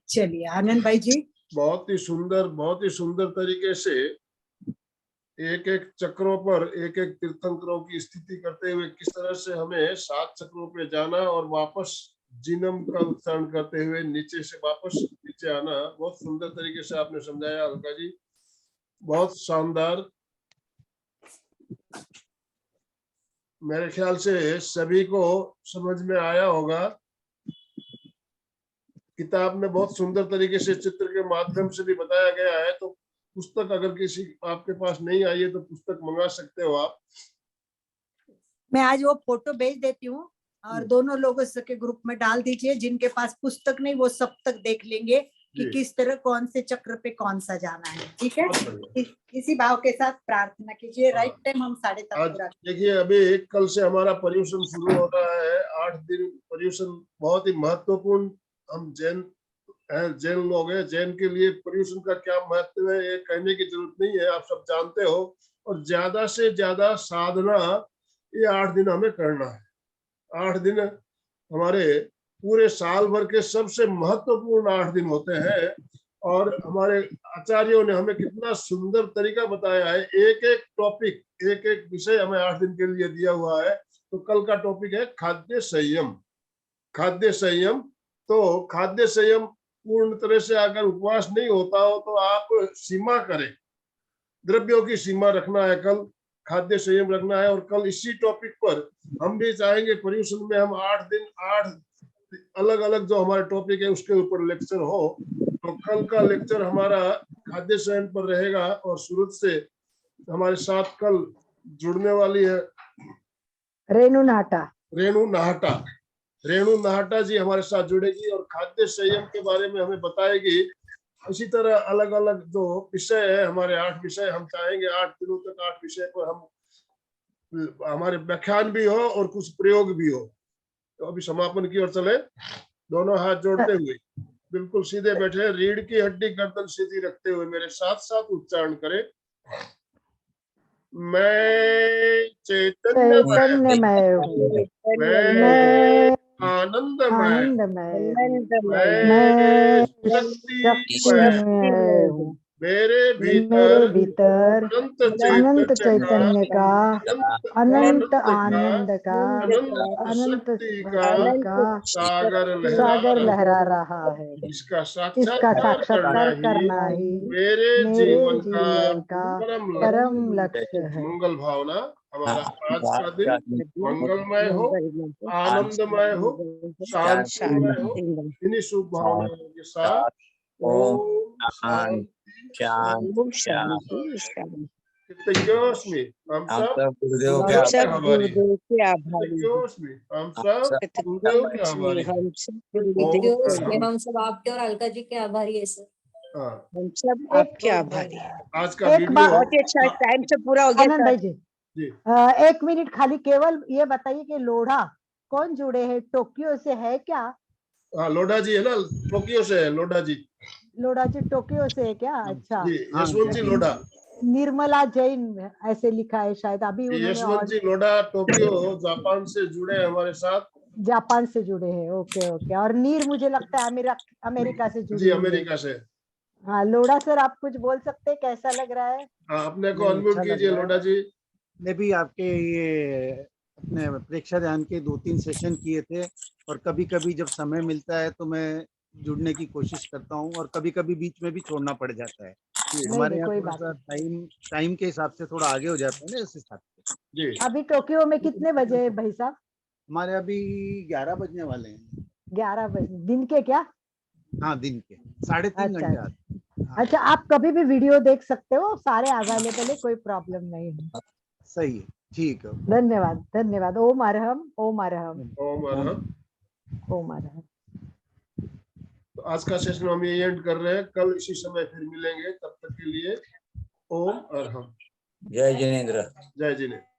चलिए आनंद भाई जी। बहुत ही सुंदर तरीके से एक एक चक्रों पर एक एक तीर्थंकरों की स्थिति करते हुए किस तरह से हमें 7 चक्रों पे जाना और वापस जिनम का उत्सरण करते हुए नीचे से वापस नीचे आना, बहुत सुंदर तरीके से आपने समझाया अलका जी, बहुत शानदार। मेरे ख्याल से सभी को समझ में आया होगा। किताब में बहुत सुंदर तरीके से चित्र के माध्यम से भी बताया गया है, तो पुस्तक अगर किसी आपके पास नहीं आई है तो पुस्तक मंगा सकते हो आप। मैं आज वो फोटो भेज देती हूँ और दोनों लोगों के ग्रुप में डाल दीजिए। जिनके पास पुस्तक नहीं वो सब तक देख लेंगे कि किस तरह कौन से चक्र पे कौन सा जाना है। ठीक है, इसी भाव के साथ प्रार्थना कीजिए। राइट टाइम हम 7:30। देखिए अभी कल से हमारा पर्यूषण शुरू हो रहा है, 8 दिन पर्यूषण बहुत ही महत्वपूर्ण। हम जैन लोग हैं, जैन के लिए पर्यूषण का क्या महत्व है ये कहने की जरूरत नहीं है, आप सब जानते हो। और ज्यादा से ज्यादा साधना ये 8 दिन हमें करना है। 8 दिन हमारे पूरे साल भर के सबसे महत्वपूर्ण 8 दिन होते हैं और हमारे आचार्यों ने हमें कितना सुंदर तरीका बताया है। एक एक टॉपिक, एक एक विषय हमें 8 दिन के लिए दिया हुआ है। तो कल का टॉपिक है खाद्य संयम। खाद्य संयम, तो खाद्य संयम पूर्ण तरह से अगर उपवास नहीं होता हो तो आप सीमा करें, द्रव्यों की सीमा रखना है, कल खाद्य संयम रखना है। और कल इसी टॉपिक पर हम भी चाहेंगे पर्यूषण में हम 8 दिन 8 अलग अलग जो हमारे टॉपिक है उसके ऊपर लेक्चर हो। तो कल का लेक्चर हमारा खाद्य संयम पर रहेगा और सूरत से हमारे साथ कल जुड़ने वाली है रेणु नाहटा। रेणु नाहटा जी हमारे साथ जुड़ेगी और खाद्य संयम के बारे में हमें बताएगी। इसी तरह अलग अलग जो विषय है, हमारे 8 विषय, हम चाहेंगे 8 दिनों तक 8 विषय पर हम हमारे व्याख्यान भी हो और कुछ प्रयोग भी हो। तो अभी समापन की ओर चले, दोनों हाथ जोड़ते हुए बिल्कुल सीधे बैठे, रीढ़ की हड्डी गर्दन सीधी रखते हुए मेरे साथ साथ उच्चारण करें। मैं चैतन्यमय हूँ, मैं आनंदमय, मैं मैं शक्तिमय हूँ, मेरे मेरे भीतर अनंत चैतन्य चैतन्य का, अनंत आनंद का, अनंत अनंत शक्ति शक्ति का सागर लहरा रहा है। इसका साक्षात्कार करना ही मेरे मेरे जीवन जीवन का परम लक्ष्य है। मंगल भावना हमारा आज का दिन मंगलमय हो, आनंदमय हो, शांतिमय हो। इन्हीं शुभ भावनाओं के साथ ओम कृतज्ञोस्मि, हम सब गुरुदेव के आभारी हैं। हम सब आपके और अलका जी के आभारी है सर। हम सब आपके आभारी हैं। आज का वीडियो बहुत ही अच्छा, टाइम से पूरा हो गया आनंद भाई जी, जी। 1 मिनट खाली, केवल ये बताइए कि लोढ़ा कौन जुड़े हैं, टोक्यो से है क्या? हाँ, लोढ़ा जी है ना, टोक्यो से है लोढ़ा जी। लोढ़ा जी टोक्यो से है क्या? अच्छा, यशवंत जी लोढ़ा, निर्मला जैन ऐसे लिखा है शायद। अभी उन्होंने यशवंत जी लोढ़ा टोक्यो जापान से जुड़े हैं हमारे साथ, जापान से जुड़े हैं। Okay okay. और नीर मुझे लगता है अमेरिका से जुड़ी जी, हुई है। अमेरिका से। हाँ, लोढ़ा सर आप कुछ बोल सकते हैं, कैसा लग रहा है? अपने को अनम्यूट कीजिए लोढ़ा जी। मैं भी आपके ये अपने प्रेक्षा ध्यान के 2-3 सेशन किए थे और कभी कभी जब समय मिलता है तो मैं जुड़ने की कोशिश करता हूँ और कभी कभी बीच में भी छोड़ना पड़ जाता है। हमारे यहाँ थोड़ा सा टाइम के हिसाब से थोड़ा आगे हो जाता है ना इस हिसाब से। जी। अभी टोक्यो में कितने बजे है भाई साहब? हमारे अभी 11 बजने वाले हैं। 11 बजे दिन के क्या? हाँ, दिन के 3.5 घंटे आते। अच्छा, आप कभी भी वीडियो देख सकते हो, सारे अवेलेबल है, कोई प्रॉब्लम नहीं है। सही है, ठीक है। धन्यवाद धन्यवाद। ओम अरहम, ओम अरहम, ओम अरहम, ओम अरहम। तो आज का सेशन हम ये एंड कर रहे हैं, कल इसी समय फिर मिलेंगे, तब तक के लिए ओम अरहम। जय जिनेंद्र। जय जिनेंद्र।